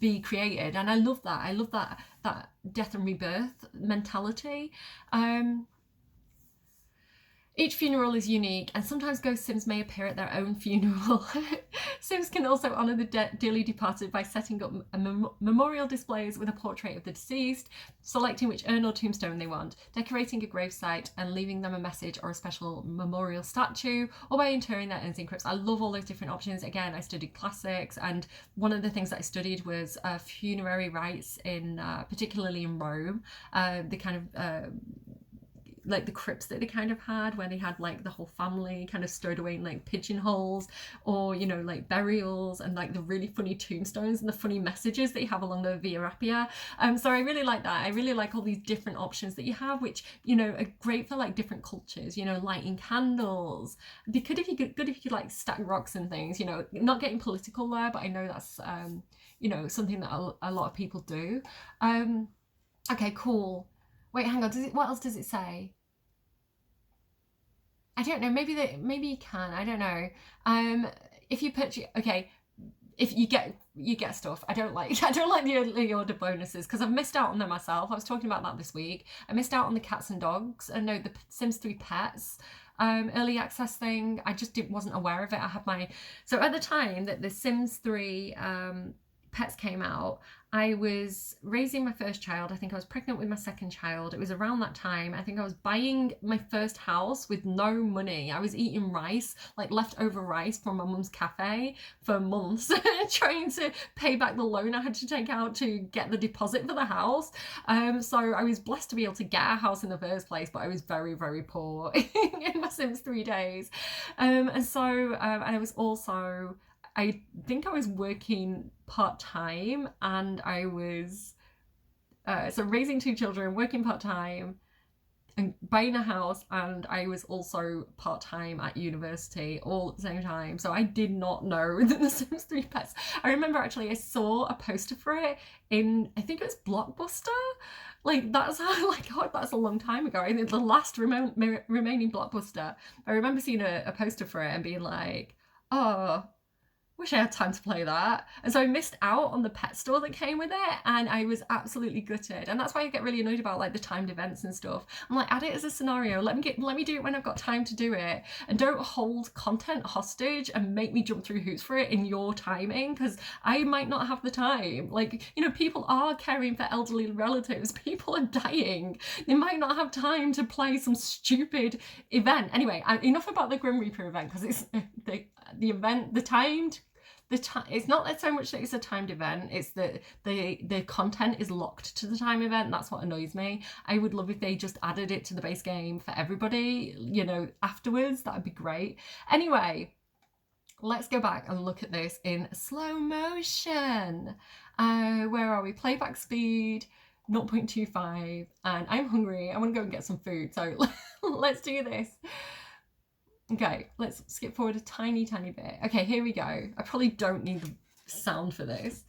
A: be created. And I love that death and rebirth mentality. Each funeral is unique, and sometimes ghost Sims may appear at their own funeral. Sims can also honour the dearly departed by setting up memorial displays with a portrait of the deceased, selecting which urn or tombstone they want, decorating a gravesite and leaving them a message or a special memorial statue, or by interring their urns in crypts. I love all those different options. Again, I studied classics, and one of the things that I studied was funerary rites in, particularly in Rome, the kind of like the crypts that they kind of had, where they had like the whole family kind of stowed away in like pigeonholes, or you know, like burials, and like the really funny tombstones and the funny messages that you have along the Via Appia. So I really like that. I really like all these different options that you have, which, you know, are great for like different cultures. You know, lighting candles. It'd be good if you could like stack rocks and things. You know, not getting political there, but I know that's you know, something that a lot of people do. Okay, cool. Wait, hang on. What else does it say? I don't know. Maybe you can. I don't know. If you purchase, okay, if you get stuff. I don't like the early order bonuses because I've missed out on them myself. I was talking about that this week. I missed out on the cats and dogs. And no, the Sims 3 pets. Early access thing. I just wasn't aware of it. I had so at the time that the Sims 3 pets came out, I was raising my first child. I think I was pregnant with my second child. It was around that time. I think I was buying my first house with no money. I was eating rice, like leftover rice from my mum's cafe for months, trying to pay back the loan I had to take out to get the deposit for the house. So I was blessed to be able to get a house in the first place, but I was very, very poor in my Sims 3 days. And I was also, I think I was working part-time, and I was so raising 2 children, working part-time and buying a house, and I was also part-time at university all at the same time. So I did not know that the Sims 3 pets. I remember actually I saw a poster for it in, I think it was Blockbuster. Like that's how, like, God, that's a long time ago. I think the last remaining Blockbuster. I remember seeing a poster for it and being like, oh, wish I had time to play that. And so I missed out on the pet store that came with it, and I was absolutely gutted. And that's why I get really annoyed about like the timed events and stuff. I'm like, add it as a scenario. Let me do it when I've got time to do it, and don't hold content hostage and make me jump through hoops for it in your timing, because I might not have the time. Like, you know, people are caring for elderly relatives. People are dying. They might not have time to play some stupid event. Anyway, enough about the Grim Reaper event, because it's the event, it's not so much that it's a timed event, it's that the content is locked to the time event. That's what annoys me. I would love if they just added it to the base game for everybody, you know, afterwards. That would be great. Anyway, let's go back and look at this in slow motion. Where are we? Playback speed 0.25, and I'm hungry. I want to go and get some food, so let's do this. Okay, let's skip forward a tiny bit. Okay, here we go. I probably don't need the sound for this.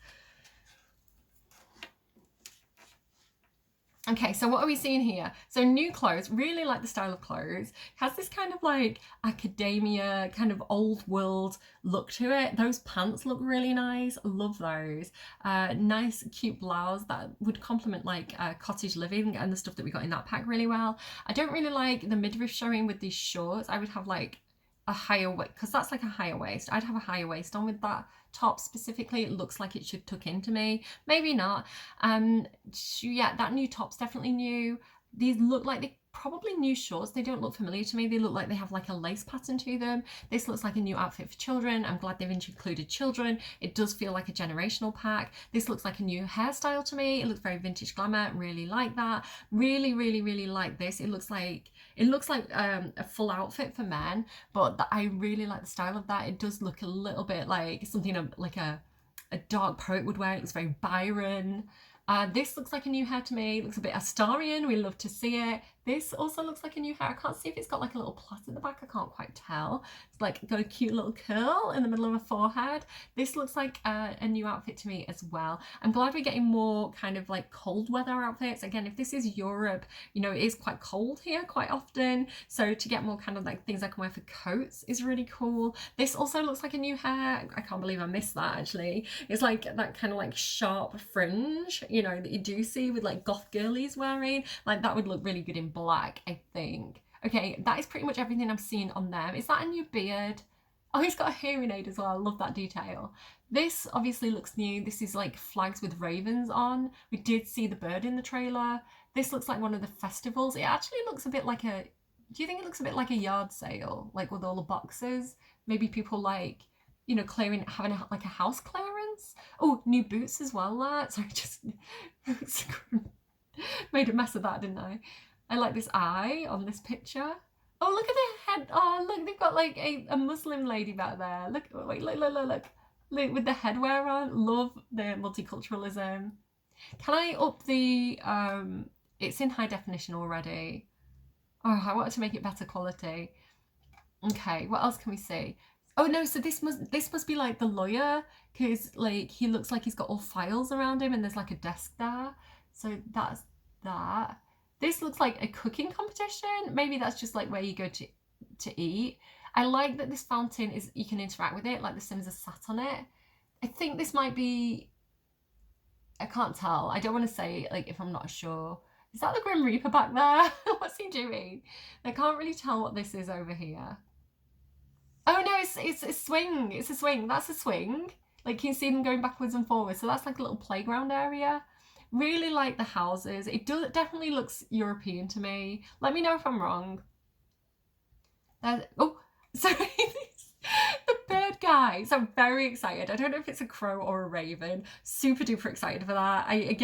A: Okay, so what are we seeing here? So new clothes, really like the style of clothes. Has this kind of like academia, kind of old world look to it. Those pants look really nice. Love those. Nice, cute blouse that would complement like cottage living and the stuff that we got in that pack really well. I don't really like the midriff showing with these shorts. I would have like a higher waist, because that's like a higher waist. I'd have a higher waist on with that top specifically. It looks like it should tuck into me. Maybe not. Yeah, that new top's definitely new. These look like they probably new shorts. They don't look familiar to me. They look like they have like a lace pattern to them. This looks like a new outfit for children. I'm glad they've included children. It does feel like a generational pack. This looks like a new hairstyle to me. It looks very vintage glamour. Really like that. Really, really, really like this. It looks like a full outfit for men, but I really like the style of that. It does look a little bit like something like a dark poet would wear. It looks very Byron. This looks like a new hair to me. It looks a bit Astarian. We love to see it. This also looks like a new hair. I can't see if it's got like a little plait at the back. I can't quite tell. It's like got a cute little curl in the middle of a forehead. This looks like a new outfit to me as well. I'm glad we're getting more kind of like cold weather outfits. Again, if this is Europe, you know, it is quite cold here quite often. So to get more kind of like things I can wear for coats is really cool. This also looks like a new hair. I can't believe I missed that actually. It's like that kind of like sharp fringe, you know, that you do see with like goth girlies wearing. Like that would look really good in black, I think. Okay, that is pretty much everything I'm seeing on them. Is that a new beard? Oh, he's got a hearing aid as well. I love that detail. This obviously looks new. This is like flags with ravens on. We did see the bird in the trailer. This looks like one of the festivals. It actually looks a bit like a... Do you think it looks a bit like a yard sale? Like with all the boxes? Maybe people like, you know, having like a house clearance? Oh, new boots as well, that. Sorry, just made a mess of that, didn't I? I like this eye on this picture. Oh, look at the head. Oh, look, they've got like a Muslim lady back there. Look, wait, look. Look, with the headwear on. Love the multiculturalism. Can I up the, it's in high definition already. Oh, I wanted to make it better quality. Okay, what else can we see? Oh no, so this must be like the lawyer, because like he looks like he's got all files around him and there's like a desk there. So that's that. This looks like a cooking competition. Maybe that's just like where you go to eat. I like that this fountain is, you can interact with it, like the Sims are sat on it. I think this might be, I can't tell. I don't want to say like if I'm not sure. Is that the Grim Reaper back there? What's he doing? I can't really tell what this is over here. Oh no, it's a swing. It's a swing. That's a swing. Like you can see them going backwards and forwards. So that's like a little playground area. Really like the houses. It definitely looks European to me. Let me know if I'm wrong. Oh, sorry. The bird guy. So I'm very excited. I don't know if it's a crow or a raven. Super duper excited for that. I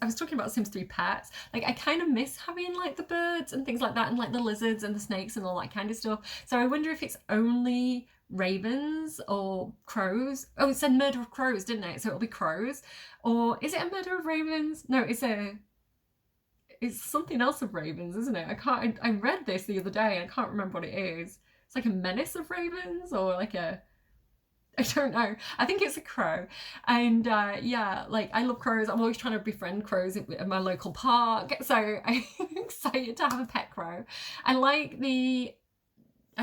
A: was talking about Sims 3 pets. Like I kind of miss having like the birds and things like that, and like the lizards and the snakes and all that kind of stuff. So I wonder if it's only ravens or crows. Oh, it said murder of crows, didn't it? So it'll be crows. Or is it a murder of ravens? No, it's something else of ravens, isn't it? I read this the other day and I can't remember what it is. It's like a menace of ravens or like I don't know. I think it's a crow. And yeah, like I love crows. I'm always trying to befriend crows at my local park. So I'm excited to have a pet crow. I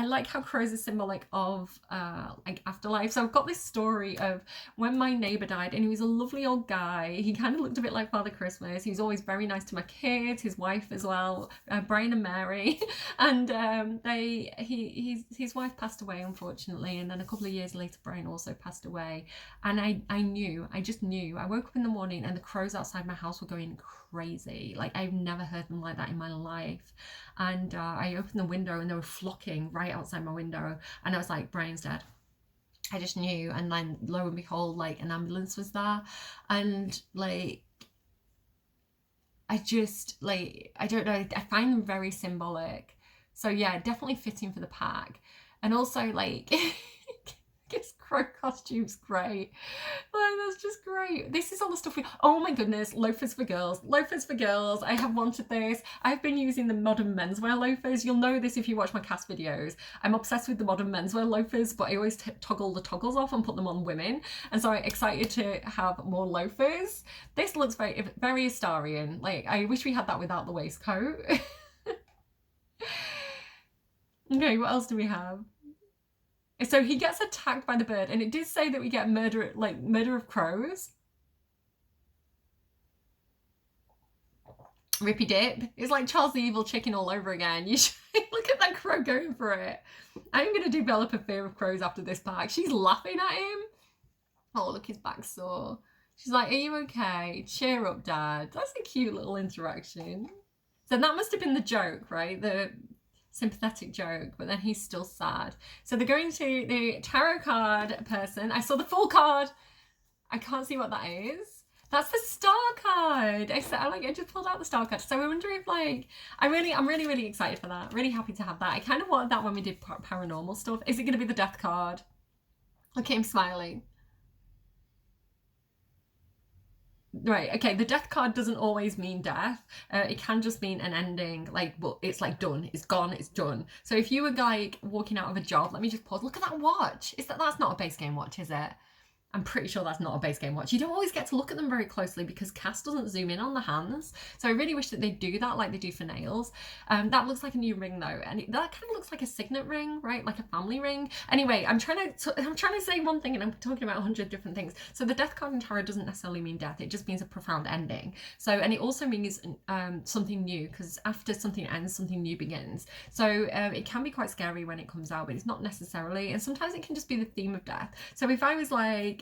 A: like how crows are symbolic of like afterlife. So I've got this story of when my neighbour died, and he was a lovely old guy. He kind of looked a bit like Father Christmas. He was always very nice to my kids, his wife as well, Brian and Mary. And his wife passed away, unfortunately. And then a couple of years later, Brian also passed away. And I just knew. I woke up in the morning and the crows outside my house were going crazy. Like I've never heard them like that in my life. And I opened the window and they were flocking right outside my window, and I was like, Brian's dead. I just knew. And then lo and behold, like an ambulance was there, and like I don't know, I find them very symbolic. So yeah, definitely fitting for the pack. And also like his crow costume's great. Like that's just great. This is all the stuff oh my goodness, loafers for girls. Loafers for girls. I have wanted this. I've been using the modern menswear loafers. You'll know this if you watch my cast videos. I'm obsessed with the modern menswear loafers, but I always toggle the toggles off and put them on women. And so I'm excited to have more loafers. This looks very, very Astarian. Like I wish we had that without the waistcoat. Okay, what else do we have? So he gets attacked by the bird, and it did say that we get murder of crows. Rippy dip. It's like Charles the Evil Chicken all over again. You should look at that crow going for it. I'm going to develop a fear of crows after this pack. She's laughing at him. Oh, look, his back's sore. She's like, are you okay? Cheer up, Dad. That's a cute little interaction. So that must have been the joke, right? The sympathetic joke, but then he's still sad. So they're going to the tarot card person. I saw the full card. I can't see what that is. That's the star card. I just pulled out the star card. So I wonder if I'm really excited for that. Really happy to have that. I kind of wanted that when we did paranormal stuff. Is it going to be the death card? Look at him smiling. Right, okay, the death card doesn't always mean death. It can just mean an ending, well, it's like done, it's gone, it's done. So if you were like walking out of a job, let me just pause. Look at that watch. That's not a base game watch, is it? I'm pretty sure that's not a base game watch. You don't always get to look at them very closely because Cass doesn't zoom in on the hands. So I really wish that they do that like they do for nails. That looks like a new ring though. And that kind of looks like a signet ring, right? Like a family ring. Anyway, I'm trying to say one thing and I'm talking about 100 different things. So the death card in tarot doesn't necessarily mean death. It just means a profound ending. So, and it also means something new, because after something ends, something new begins. So it can be quite scary when it comes out, but it's not necessarily. And sometimes it can just be the theme of death. So if I was like,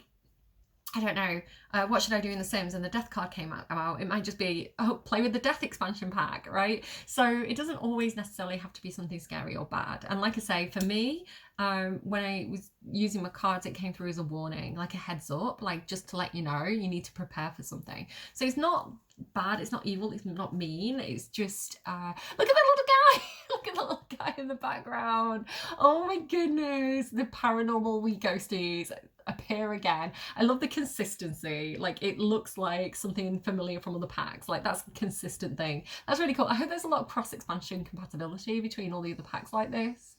A: I don't know, what should I do in The Sims? And the death card came out, it might just be, oh, play with the death expansion pack, right? So it doesn't always necessarily have to be something scary or bad. And like I say, for me, when I was using my cards, it came through as a warning, like a heads up, like just to let you know, you need to prepare for something. So it's not bad, it's not evil, it's not mean, it's just, look at that little guy! Look at the little guy in the background. Oh my goodness, the paranormal wee ghosties appear again. I love the consistency. Like, it looks like something familiar from other packs. Like, that's a consistent thing. That's really cool. I hope there's a lot of cross-expansion compatibility between all the other packs like this.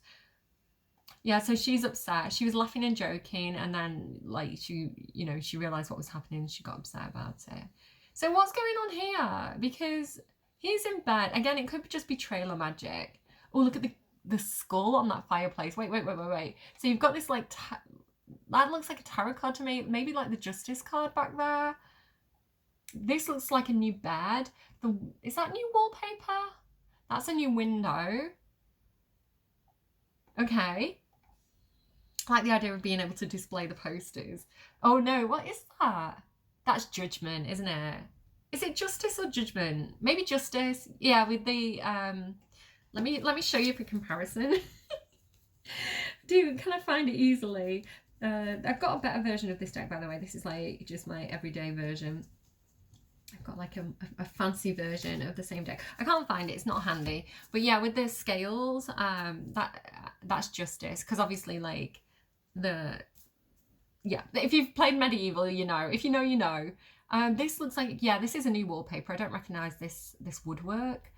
A: Yeah, so she's upset. She was laughing and joking, and then, like, she realised what was happening and she got upset about it. So what's going on here? Because he's in bed. Again, it could just be trailer magic. Oh, look at the skull on that fireplace. Wait. So you've got this, like, that looks like a tarot card to me. Maybe like the Justice card back there. This looks like a new bed. Is that new wallpaper? That's a new window. Okay. I like the idea of being able to display the posters. Oh no, what is that? That's Judgment, isn't it? Is it Justice or Judgment? Maybe Justice. Yeah, with the let me show you for comparison. Dude, can I find it easily? I've got a better version of this deck, by the way. This is like just my everyday version. I've got like a fancy version of the same deck. I can't find it, it's not handy. But yeah, with the scales, that's Justice. Because obviously, like, if you've played Medieval, you know. If you know, you know. This looks like, yeah, this is a new wallpaper. I don't recognise this woodwork.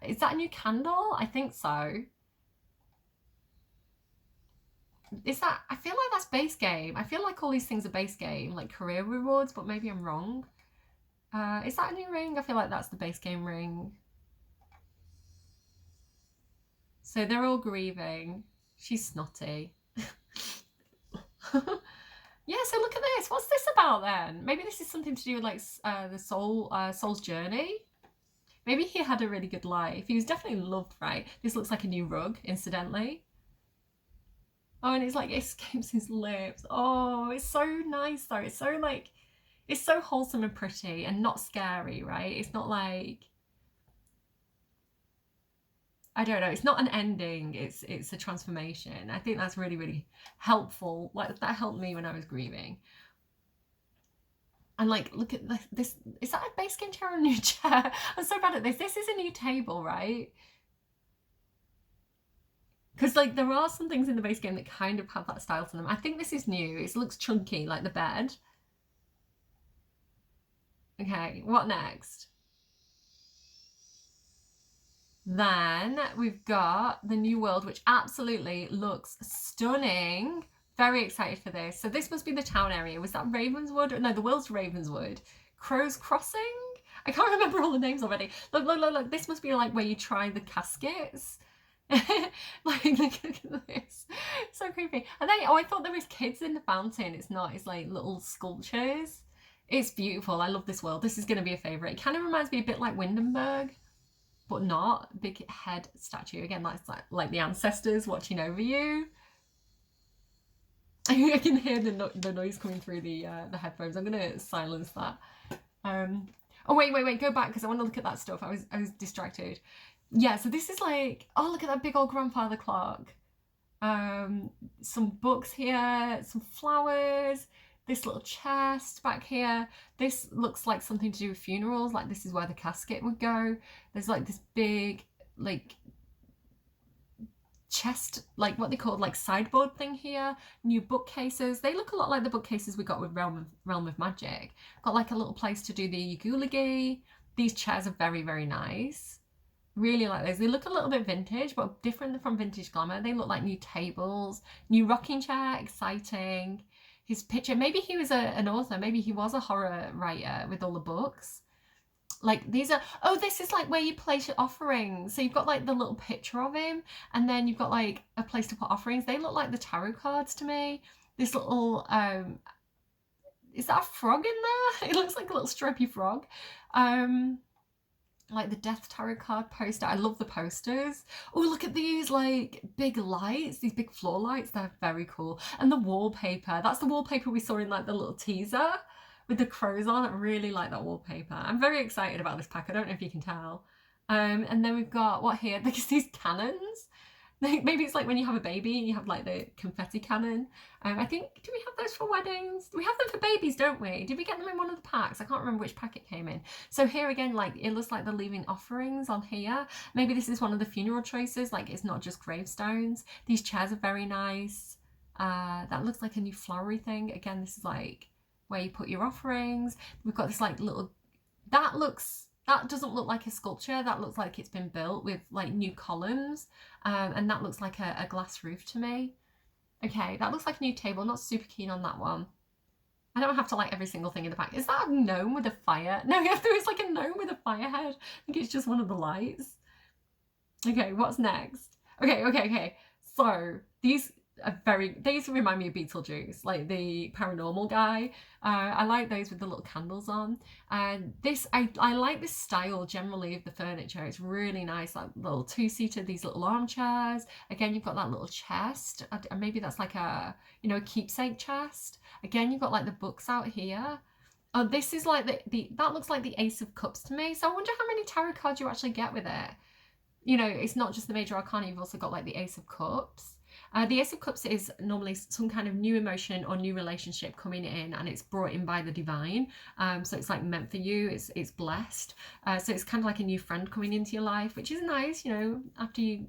A: Is that a new candle? I think so. Is that, I feel like that's base game. I feel like all these things are base game, like career rewards, but maybe I'm wrong. Is that a new ring? I feel like that's the base game ring. So they're all grieving. She's snotty. Yeah, so look at this. What's this about then? Maybe this is something to do with like the soul's journey. Maybe he had a really good life. He was definitely loved, right? This looks like a new rug, incidentally. Oh, and it's like, it escapes his lips. Oh, it's so nice though. It's so like, it's so wholesome and pretty and not scary, right? It's not like, I don't know, it's not an ending, it's a transformation. I think that's really, really helpful. Like, that helped me when I was grieving. And like, look at this, is that a base game chair or a new chair? I'm so bad at this. This is a new table, right? Because like, there are some things in the base game that kind of have that style to them. I think this is new. It looks chunky, like the bed. Okay, what next? Then we've got the New World, which absolutely looks stunning. Very excited for this. So this must be the town area. Was that Ravenswood? No, the world's Ravenswood. Crow's Crossing? I can't remember all the names already. Look. This must be like where you try the caskets. Like, look at this. So creepy. And then, I thought there was kids in the fountain. It's not. It's like little sculptures. It's beautiful. I love this world. This is going to be a favourite. It kind of reminds me a bit like Windenburg. but not. Big head statue. Again, that's like the ancestors watching over you. I can hear the noise coming through the headphones. I'm gonna silence that. Oh wait, go back because I want to look at that stuff. I was distracted. Yeah, so this is like, oh, look at that big old grandfather clock. Some books here, some flowers, this little chest back here. This looks like something to do with funerals. Like this is where the casket would go. There's like this big like chest, like what they call like sideboard thing here. New bookcases. They look a lot like the bookcases we got with Realm of Magic. Got like a little place to do the yugulagi. These chairs are very, very nice. Really like those. They look a little bit vintage, but different from vintage glamour. They look like new tables, new rocking chair, exciting. His picture, maybe he was an author, maybe he was a horror writer with all the books. Like these are, oh, this is like where you place your offerings. So you've got like the little picture of him, and then you've got like a place to put offerings. They look like the tarot cards to me. This little, is that a frog in there? It looks like a little stripy frog. Like the Death Tarot card poster. I love the posters. Oh, look at these like big lights, these big floor lights. They're very cool. And the wallpaper. That's the wallpaper we saw in like the little teaser with the crows on. I really like that wallpaper. I'm very excited about this pack. I don't know if you can tell. And then we've got, what here? There's these cannons. Maybe it's like when you have a baby and you have like the confetti cannon. I think, do we have those for weddings? We have them for babies, don't we? Did we get them in one of the packs? I can't remember which pack it came in. So here again, like it looks like they're leaving offerings on here. Maybe this is one of the funeral choices. Like it's not just gravestones. These chairs are very nice. That looks like a new flowery thing. Again, this is like where you put your offerings. We've got this like little, that doesn't look like a sculpture. That looks like it's been built with like new columns. And that looks like a glass roof to me. Okay, that looks like a new table. Not super keen on that one. I don't have to like every single thing in the pack. Is that a gnome with a fire? No, there is like a gnome with a fire head. I think it's just one of the lights. Okay, what's next? Okay. So these remind me of Beetlejuice, like the paranormal guy. I like those with the little candles on. And this, I like this style generally of the furniture. It's really nice, like little two-seater, these little armchairs. Again, you've got that little chest. Maybe that's like a keepsake chest. Again, you've got like the books out here. Oh, this is like that looks like the Ace of Cups to me. So I wonder how many tarot cards you actually get with it. It's not just the major arcana, you've also got like the Ace of Cups. The Ace of Cups is normally some kind of new emotion or new relationship coming in, and it's brought in by the divine. So it's like meant for you, it's blessed. So it's kind of like a new friend coming into your life, which is nice, after you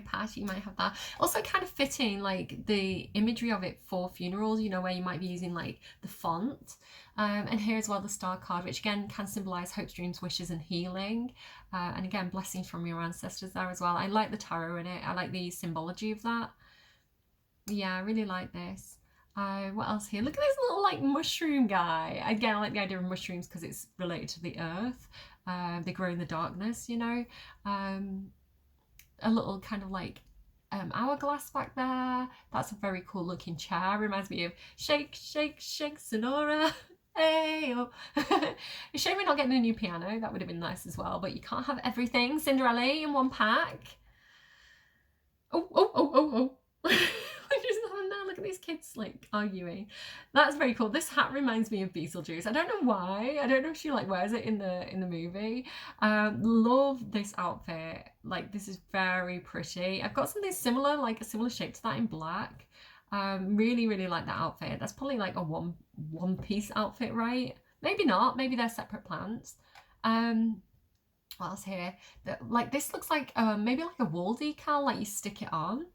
A: pass, you might have that. Also kind of fitting like the imagery of it for funerals, where you might be using like the font. And here as well the star card, which again can symbolize hopes, dreams, wishes and healing. And again, blessings from your ancestors there as well. I like the tarot in it. I like the symbology of that. Yeah, I really like this. What else here? Look at this little like mushroom guy. Again, I like the idea of mushrooms because it's related to the earth. They grow in the darkness, a little kind of like hourglass back there. That's a very cool looking chair. Reminds me of Shake, Shake, Shake, Sonora. Hey, oh. It's a shame we're not getting a new piano. That would have been nice as well, but you can't have everything, Cinderella, in one pack. Oh. Look at these kids like arguing. That's very cool. This hat reminds me of Beetlejuice. I don't know why. I don't know if she like wears it in the movie. Love this outfit. Like this is very pretty. I've got something similar, like a similar shape to that in black. Really like that outfit. That's probably like a one piece outfit, right? Maybe not. Maybe they're separate plants. What else here? Like this looks like maybe like a wall decal, like you stick it on.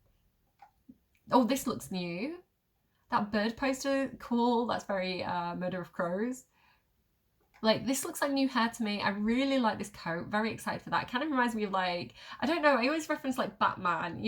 A: Oh, this looks new. That bird poster, cool. That's very Murder of Crows. Like this looks like new hair to me. I really like this coat. Very excited for that. It kind of reminds me of like, I don't know, I always reference like Batman,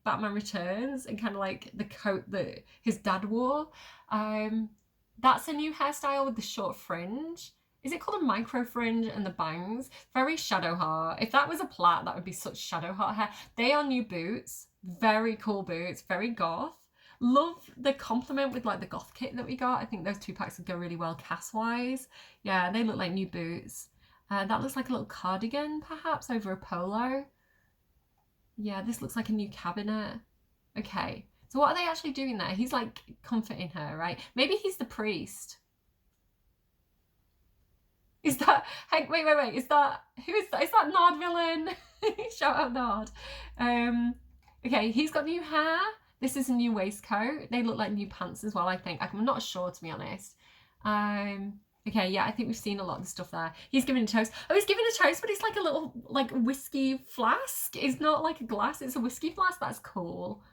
A: Batman Returns, and kind of like the coat that his dad wore. That's a new hairstyle with the short fringe. Is it called a micro fringe and the bangs? Very Shadow Heart. If that was a plait, that would be such Shadow Heart hair. They are new boots. Very cool boots. Very goth. Love the complement with like the goth kit that we got. I think those two packs would go really well cast wise. Yeah, they look like new boots. That looks like a little cardigan, perhaps, over a polo. Yeah, this looks like a new cabinet. Okay, so what are they actually doing there? He's like comforting her, right? Maybe he's the priest. Is that, hey, wait, is that, who is that? Is that Nard villain? Shout out Nard. Okay, he's got new hair. This is a new waistcoat. They look like new pants as well, I think. I'm not sure, to be honest. Okay, yeah, I think we've seen a lot of the stuff there. He's giving a toast. Oh, he's giving a toast, but it's like a little, like, whiskey flask. It's not like a glass, it's a whiskey flask. That's cool.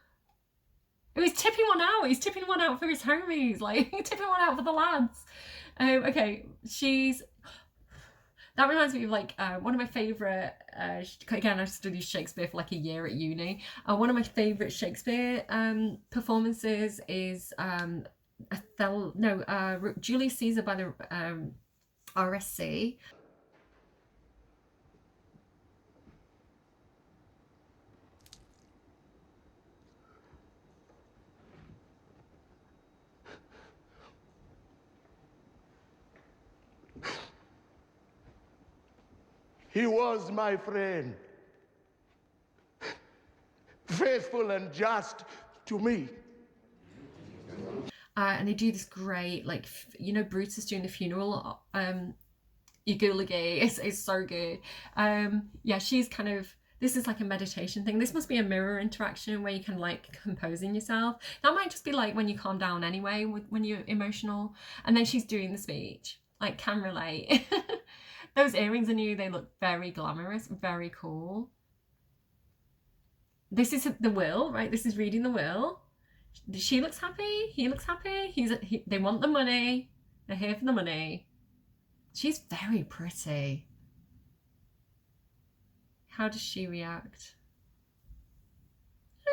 A: Oh, he's tipping one out. He's tipping one out for his homies. Like, tipping one out for the lads. Okay, that reminds me of like one of my favourite, again, I studied Shakespeare for like a year at uni. One of my favourite Shakespeare performances is Julius Caesar by the RSC.
C: He was my friend, faithful and just to me.
A: And they do this great, like, you know, Brutus doing the funeral eulogy. It's so good. Yeah, she's kind of, this is like a meditation thing. This must be a mirror interaction where you can like composing yourself. That might just be like when you calm down anyway, when you're emotional. And then she's doing the speech. Like, can relate. Those earrings are new. They look very glamorous, very cool. This is the will, right? This is reading the will. She looks happy. He looks happy. They want the money. They're here for the money. She's very pretty. How does she react?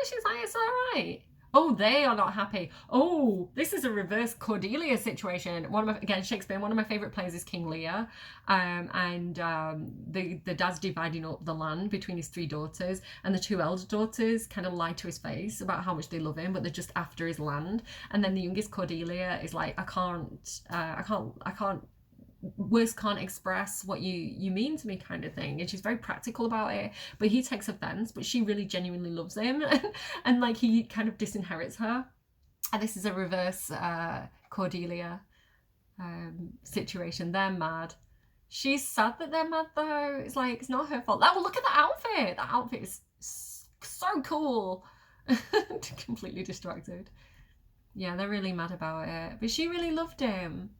A: She's like, it's all right. Oh, they are not happy. Oh, this is a reverse Cordelia situation. Again, Shakespeare, one of my favourite plays is King Lear. The dad's dividing up the land between his 3 daughters, and the 2 elder daughters kind of lie to his face about how much they love him, but they're just after his land. And then the youngest Cordelia is like, I can't words can't express what you mean to me, kind of thing. And she's very practical about it, but he takes offense, but she really genuinely loves him. And like, he kind of disinherits her. And this is a reverse Cordelia situation. They're mad. She's sad that they're mad though. It's like, it's not her fault. Oh, look at the outfit. That outfit is so cool. Completely distracted. Yeah, they're really mad about it, but she really loved him.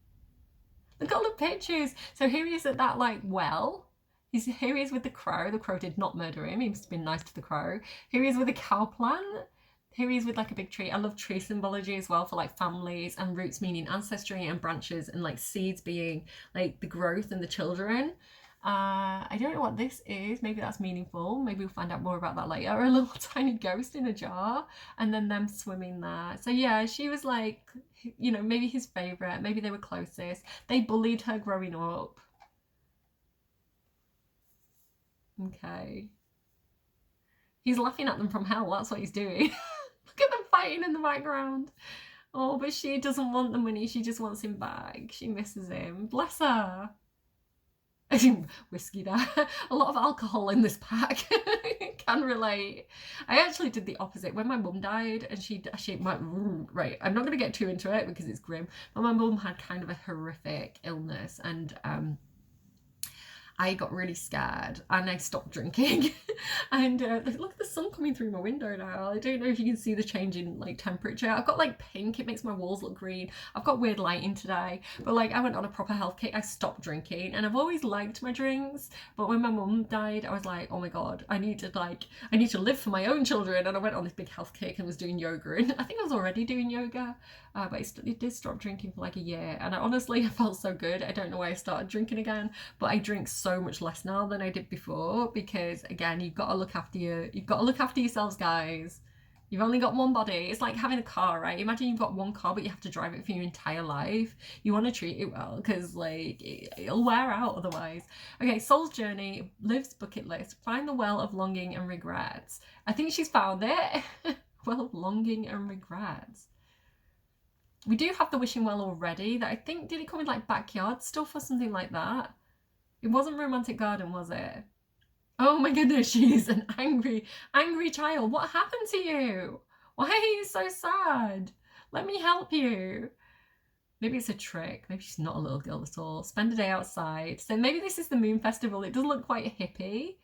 A: Look at all the pictures. So here he is at that like well. Here he is with the crow. The crow did not murder him. He must have been nice to the crow. Here he is with a cow plant. Here he is with like a big tree. I love tree symbology as well for like families, and roots meaning ancestry, and branches and like seeds being like the growth and the children. I don't know what this is. Maybe that's meaningful. Maybe we'll find out more about that later. A little tiny ghost in a jar, and then them swimming there. So yeah, she was like, you know, maybe his favourite. Maybe they were closest. They bullied her growing up. Okay. He's laughing at them from hell. That's what he's doing. Look at them fighting in the background. Oh, but she doesn't want the money. She just wants him back. She misses him. Bless her. Whiskey there. A lot of alcohol in this pack. Can relate. I actually did the opposite when my mum died, and she went right. I'm not going to get too into it because it's grim. But my mum had kind of a horrific illness, and I got really scared and I stopped drinking. And look at the sun coming through my window now. I don't know if you can see the change in like temperature. I've got like pink, it makes my walls look green. I've got weird lighting today, but like I went on a proper health kick. I stopped drinking, and I've always liked my drinks, but when my mum died, I was like, oh my god, I need to live for my own children. And I went on this big health kick and was doing yoga, and I think I was already doing yoga, but I did stop drinking for like a year, and I felt so good. I don't know why I started drinking again, but I drink so much less now than I did before, because again, you've got to look after yourselves, guys. You've only got one body. It's like having a car, right? Imagine you've got one car, but you have to drive it for your entire life. You want to treat it well, because like it'll wear out otherwise. Okay, soul's journey, Liv's bucket list, find the well of longing and regrets. I think she's found it. Well of longing and regrets. We do have the wishing well already. That I think, did it come with like backyard stuff or something like that? It wasn't Romantic Garden, was it? Oh my goodness, she's an angry, angry child. What happened to you? Why are you so sad? Let me help you. Maybe it's a trick. Maybe she's not a little girl at all. Spend a day outside. So maybe this is the moon festival. It does look quite hippie.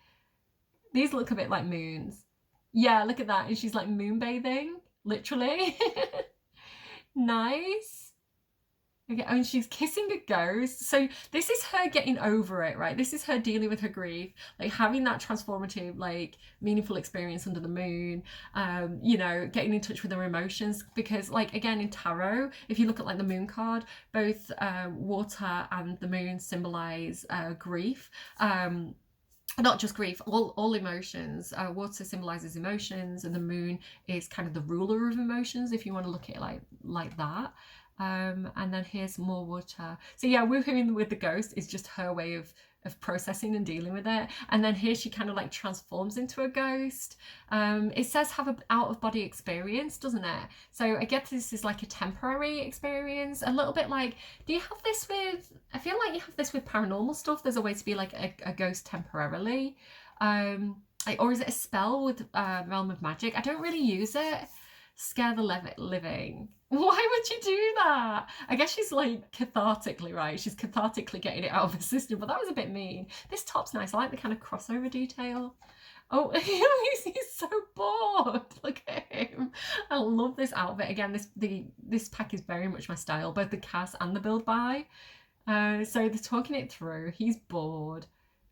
A: These look a bit like moons. Yeah, look at that. And she's like moon bathing, literally. Nice. Okay, and she's kissing a ghost. So this is her getting over it, right? This is her dealing with her grief, like having that transformative, like meaningful experience under the moon, you know, getting in touch with her emotions. Because like, again, in tarot, if you look at like the moon card, both water and the moon symbolize grief. Not just grief, all emotions. Water symbolizes emotions, and the moon is kind of the ruler of emotions, if you want to look at it like that. And then here's more water. So yeah, woohooing with the ghost is just her way of processing and dealing with it. And then here she kind of like transforms into a ghost. It says have an out of body experience, doesn't it? So I guess this is like a temporary experience, a little bit like, do you have this with, I feel like you have this with paranormal stuff. There's a way to be like a ghost temporarily. Or is it a spell with Realm of Magic? I don't really use it. Scare the living. Why would you do that? I guess she's like cathartically, right? She's cathartically getting it out of her system, but that was a bit mean. This top's nice. I like the kind of crossover detail. Oh, he's so bored. Look at him. I love this outfit. Again, this pack is very much my style, both the cast and the build buy. So they're talking it through. He's bored.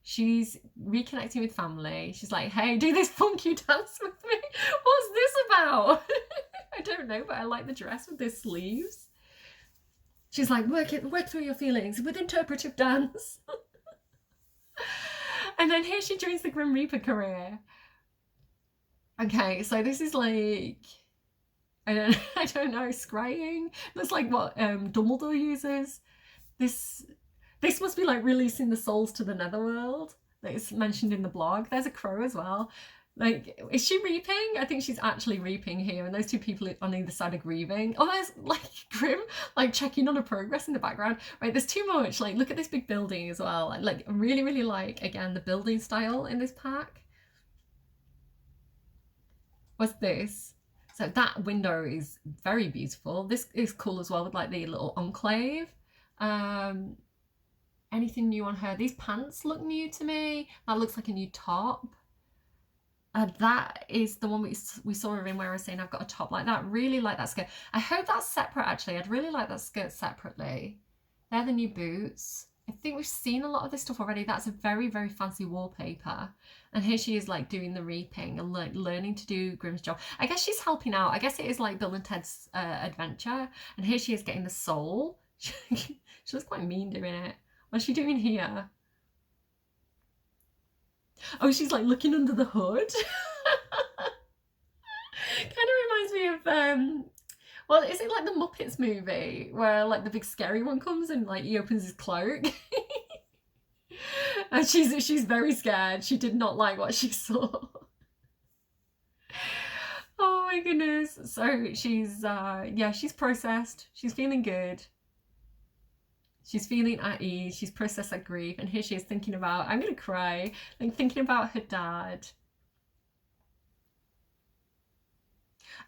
A: She's reconnecting with family. She's like, hey, do this funky dance with me. What's this about? I don't know, but I like the dress with the sleeves. She's like, work through your feelings with interpretive dance. And then here she joins the Grim Reaper career. Okay, so this is like, I don't know, scrying. That's like what Dumbledore uses. This must be like releasing the souls to the netherworld that is mentioned in the blog. There's a crow as well. Like, is she reaping? I think she's actually reaping here, and those two people on either side are grieving. Oh, there's like Grim, like checking on her progress in the background. Right, there's too much. Like, look at this big building as well. Like, I really, really like, again, the building style in this pack. What's this? So that window is very beautiful. This is cool as well with like the little enclave. Anything new on her? These pants look new to me. That looks like a new top. That is the one we saw her in where I was saying I've got a top like that. Really like that skirt. I hope that's separate actually. I'd really like that skirt separately. They're the new boots. I think we've seen a lot of this stuff already. That's a very, very fancy wallpaper. And here she is like doing the reaping and like learning to do Grimm's job. I guess she's helping out. I guess it is like Bill and Ted's adventure. And here she is getting the soul. She looks quite mean doing it. What's she doing here? Oh, she's like looking under the hood. Kind of reminds me of well, is it like the Muppets movie where like the big scary one comes and like he opens his cloak? And she's very scared. She did not like what she saw. Oh my goodness. So she's yeah, she's processed. She's feeling good. She's feeling at ease. She's processed that grief. And here she is thinking about, I'm going to cry, like thinking about her dad.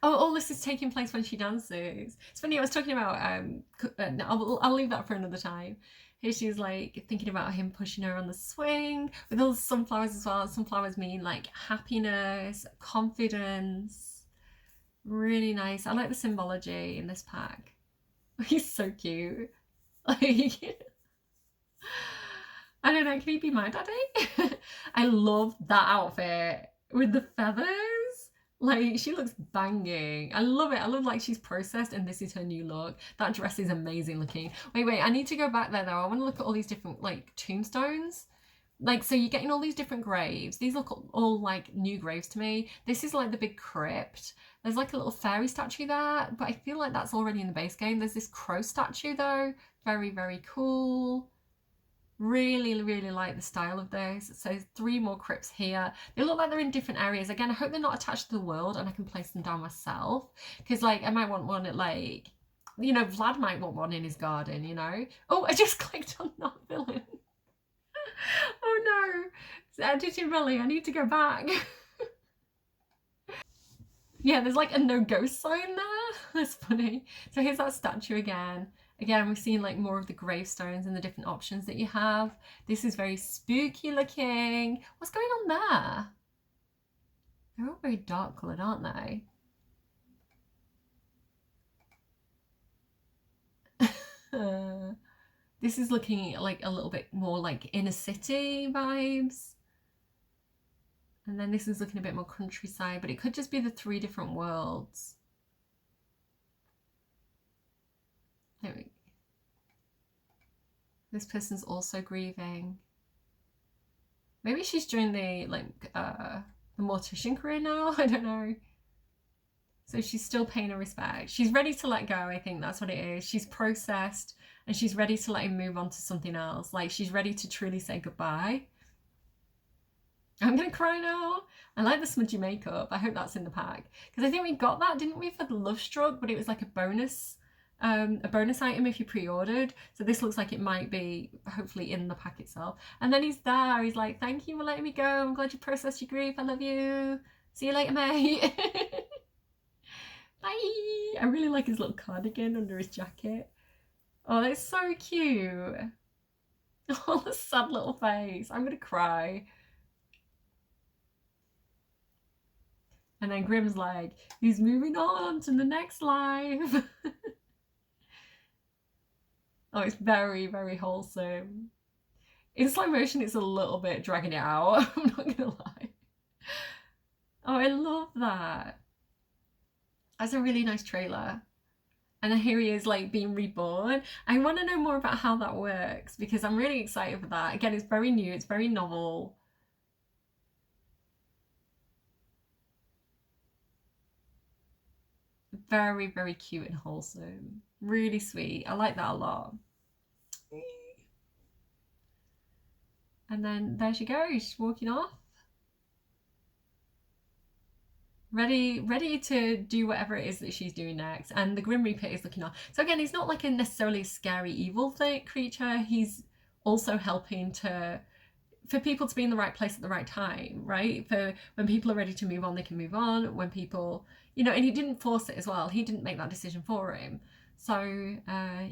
A: Oh, all this is taking place when she dances. It's funny, I was talking about, I'll leave that for another time. Here she's like thinking about him pushing her on the swing with all the sunflowers as well. Sunflowers mean like happiness, confidence. Really nice. I like the symbology in this pack. He's so cute. Like, I don't know, can he be my daddy? I love that outfit with the feathers. Like, she looks banging. I love it. I love like she's processed and this is her new look. That dress is amazing looking. Wait, I need to go back there though. I want to look at all these different like tombstones. Like, so you're getting all these different graves. These look all like new graves to me. This is like the big crypt. There's like a little fairy statue there, but I feel like that's already in the base game. There's this crow statue though. Very, very cool. Really, really like the style of this. So 3 more crypts here. They look like they're in different areas. Again, I hope they're not attached to the world and I can place them down myself. Because like, I might want one at like, you know, Vlad might want one in his garden, you know. Oh, I just clicked on not villain. Oh no, editing really, I need to go back. Yeah, there's like a no ghost sign there. That's funny. So here's that statue again. Again, we've seen like more of the gravestones and the different options that you have. This is very spooky looking. What's going on there? They're all very dark coloured, aren't they? This is looking like a little bit more like inner city vibes. And then this is looking a bit more countryside, but it could just be the 3 different worlds. There we go. This person's also grieving. Maybe she's doing the mortician career now. I don't know. So she's still paying her respect. She's ready to let go. I think that's what it is. She's processed and she's ready to let him move on to something else. Like she's ready to truly say goodbye. I'm gonna cry now. I like the smudgy makeup. I hope that's in the pack because I think we got that, didn't we, for the Love Struck? But it was like a bonus item if you pre-ordered. So this looks like it might be hopefully in the pack itself. And then he's there. He's like, "Thank you for letting me go. I'm glad you processed your grief. I love you. See you later, mate." Bye. I really like his little cardigan under his jacket. Oh, that's so cute. Oh, the sad little face. I'm gonna cry. And then Grimm's like, he's moving on to the next life. Oh, it's very, very wholesome. In slow motion, it's a little bit dragging it out. I'm not gonna lie. Oh, I love that. That's a really nice trailer. And then here he is like being reborn. I want to know more about how that works because I'm really excited for that. Again, it's very new, it's very novel. Very, very cute and wholesome. Really sweet. I like that a lot. And then there she goes, she's walking off. Ready to do whatever it is that she's doing next. And the Grim Reaper is looking on. So again, he's not like a necessarily scary evil creature. He's also helping for people to be in the right place at the right time, right? For when people are ready to move on, they can move on. When people, and he didn't force it as well. He didn't make that decision for him. So,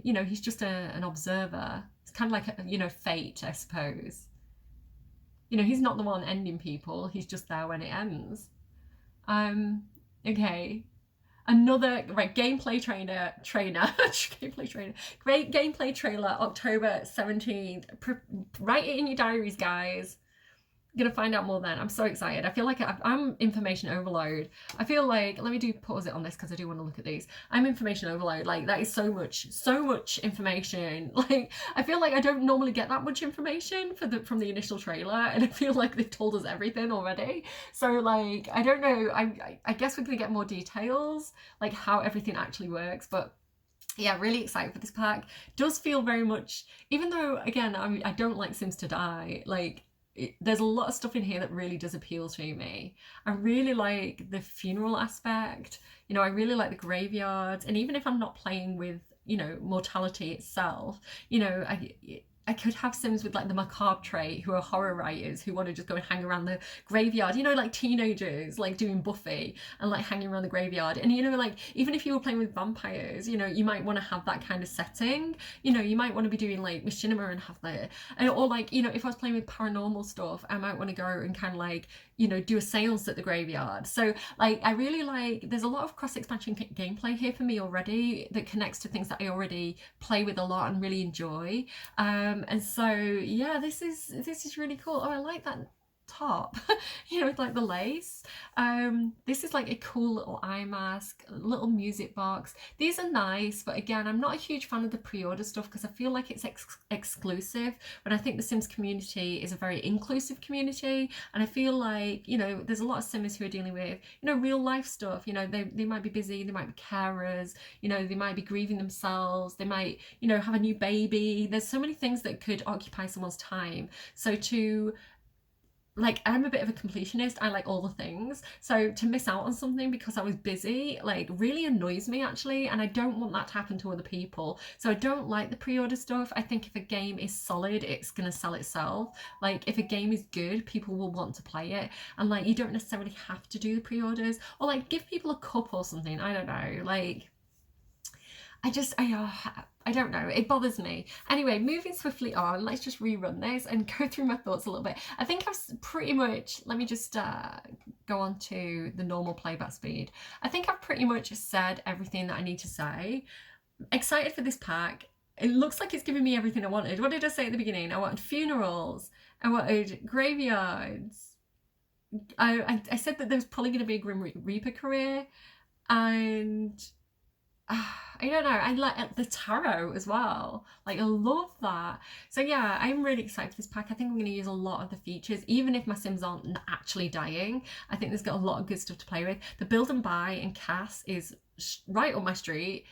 A: he's just an observer. It's kind of like, fate, I suppose. He's not the one ending people. He's just there when it ends. Okay. Another gameplay trailer. Great gameplay trailer, October 17th. Write it in your diaries, guys. Gonna find out more then. I'm so excited. I feel like I'm information overload. I feel like, let me pause it on this because I do want to look at these. I'm information overload. Like that is so much information. Like I feel like I don't normally get that much information from the initial trailer, and I feel like they've told us everything already. So like I don't know. I guess we're gonna get more details, like how everything actually works, but. Yeah, really excited for this pack. Does feel very much, even though again I don't like Sims to Die, like there's a lot of stuff in here that really does appeal to me. I really like the funeral aspect. I really like the graveyards. And even if I'm not playing with, mortality itself, I could have Sims with like the macabre trait who are horror writers who want to just go and hang around the graveyard, like teenagers like doing Buffy and like hanging around the graveyard. And like even if you were playing with vampires, you might want to have that kind of setting. You might want to be doing like machinima and have that, or like if I was playing with paranormal stuff, I might want to go and kind of like do a seance at the graveyard. So like I really like, there's a lot of cross expansion gameplay here for me already that connects to things that I already play with a lot and really enjoy. And so yeah, this is really cool. Oh, I like that top, with like the lace. This is like a cool little eye mask, little music box. These are nice, but again, I'm not a huge fan of the pre-order stuff because I feel like it's exclusive, but I think the Sims community is a very inclusive community, and I feel like there's a lot of Simmers who are dealing with real life stuff. They might be busy, they might be carers, they might be grieving themselves, they might have a new baby. There's so many things that could occupy someone's time. So to like, I'm a bit of a completionist. I like all the things. So to miss out on something because I was busy, like, really annoys me actually. And I don't want that to happen to other people. So I don't like the pre-order stuff. I think if a game is solid, it's going to sell itself. Like, if a game is good, people will want to play it. And like, you don't necessarily have to do the pre-orders, or like give people a cup or something. I don't know. Like, I don't know. It bothers me. Anyway, moving swiftly on, let's just rerun this and go through my thoughts a little bit. I think I've pretty much, let me just go on to the normal playback speed. I think I've pretty much said everything that I need to say. Excited for this pack. It looks like it's giving me everything I wanted. What did I say at the beginning? I wanted funerals. I wanted graveyards. I said that there was probably going to be a Grim Reaper career. And I don't know, I like the tarot as well. Like, I love that. So yeah, I'm really excited for this pack. I think I'm going to use a lot of the features, even if my Sims aren't actually dying. I think there's got a lot of good stuff to play with. The build and buy and Cass is right up my street.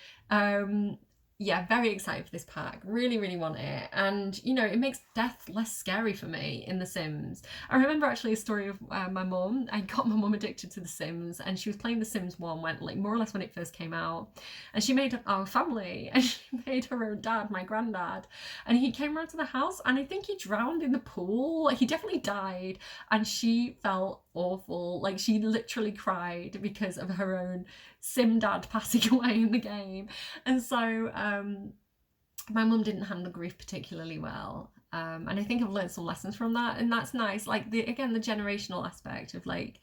A: Yeah, very excited for this pack. Really, really want it. And, you know, it makes death less scary for me in The Sims. I remember actually a story of my mum. I got my mum addicted to The Sims, and she was playing The Sims 1 when, like, more or less when it first came out. And she made our family, and she made her own dad, my granddad. And he came around to the house, and I think he drowned in the pool. He definitely died. And she felt awful. Like, she literally cried because of her own Sim dad passing away in the game. And so my mum didn't handle grief particularly well, and I think I've learned some lessons from that, and that's nice. Like, the generational aspect of like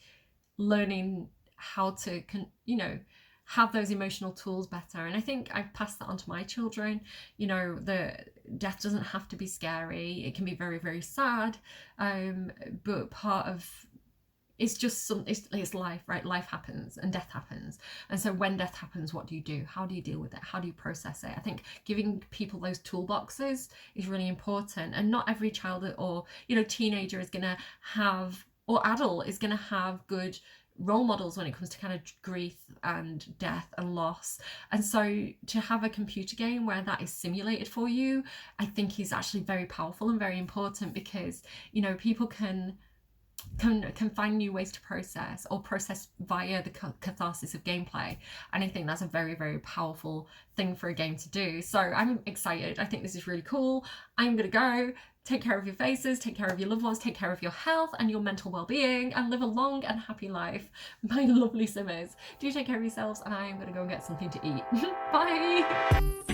A: learning how to you know, have those emotional tools better. And I think I've passed that on to my children. You know, the death doesn't have to be scary. It can be very, very sad, but part of it's just it's life, right? Life happens and death happens. And so when death happens, what do you do? How do you deal with it? How do you process it? I think giving people those toolboxes is really important. And not every child or, you know, teenager is going to have, or adult is going to have good role models when it comes to kind of grief and death and loss. And so to have a computer game where that is simulated for you, I think is actually very powerful and very important, because, you know, people can find new ways to process, or process via the catharsis of gameplay. And I think that's a very, very powerful thing for a game to do. So I'm excited. I think this is really cool. I'm gonna go. Take care of your faces, take care of your loved ones, take care of your health and your mental well-being, and live a long and happy life. My lovely Simmers, do take care of yourselves, and I am gonna go and get something to eat. Bye.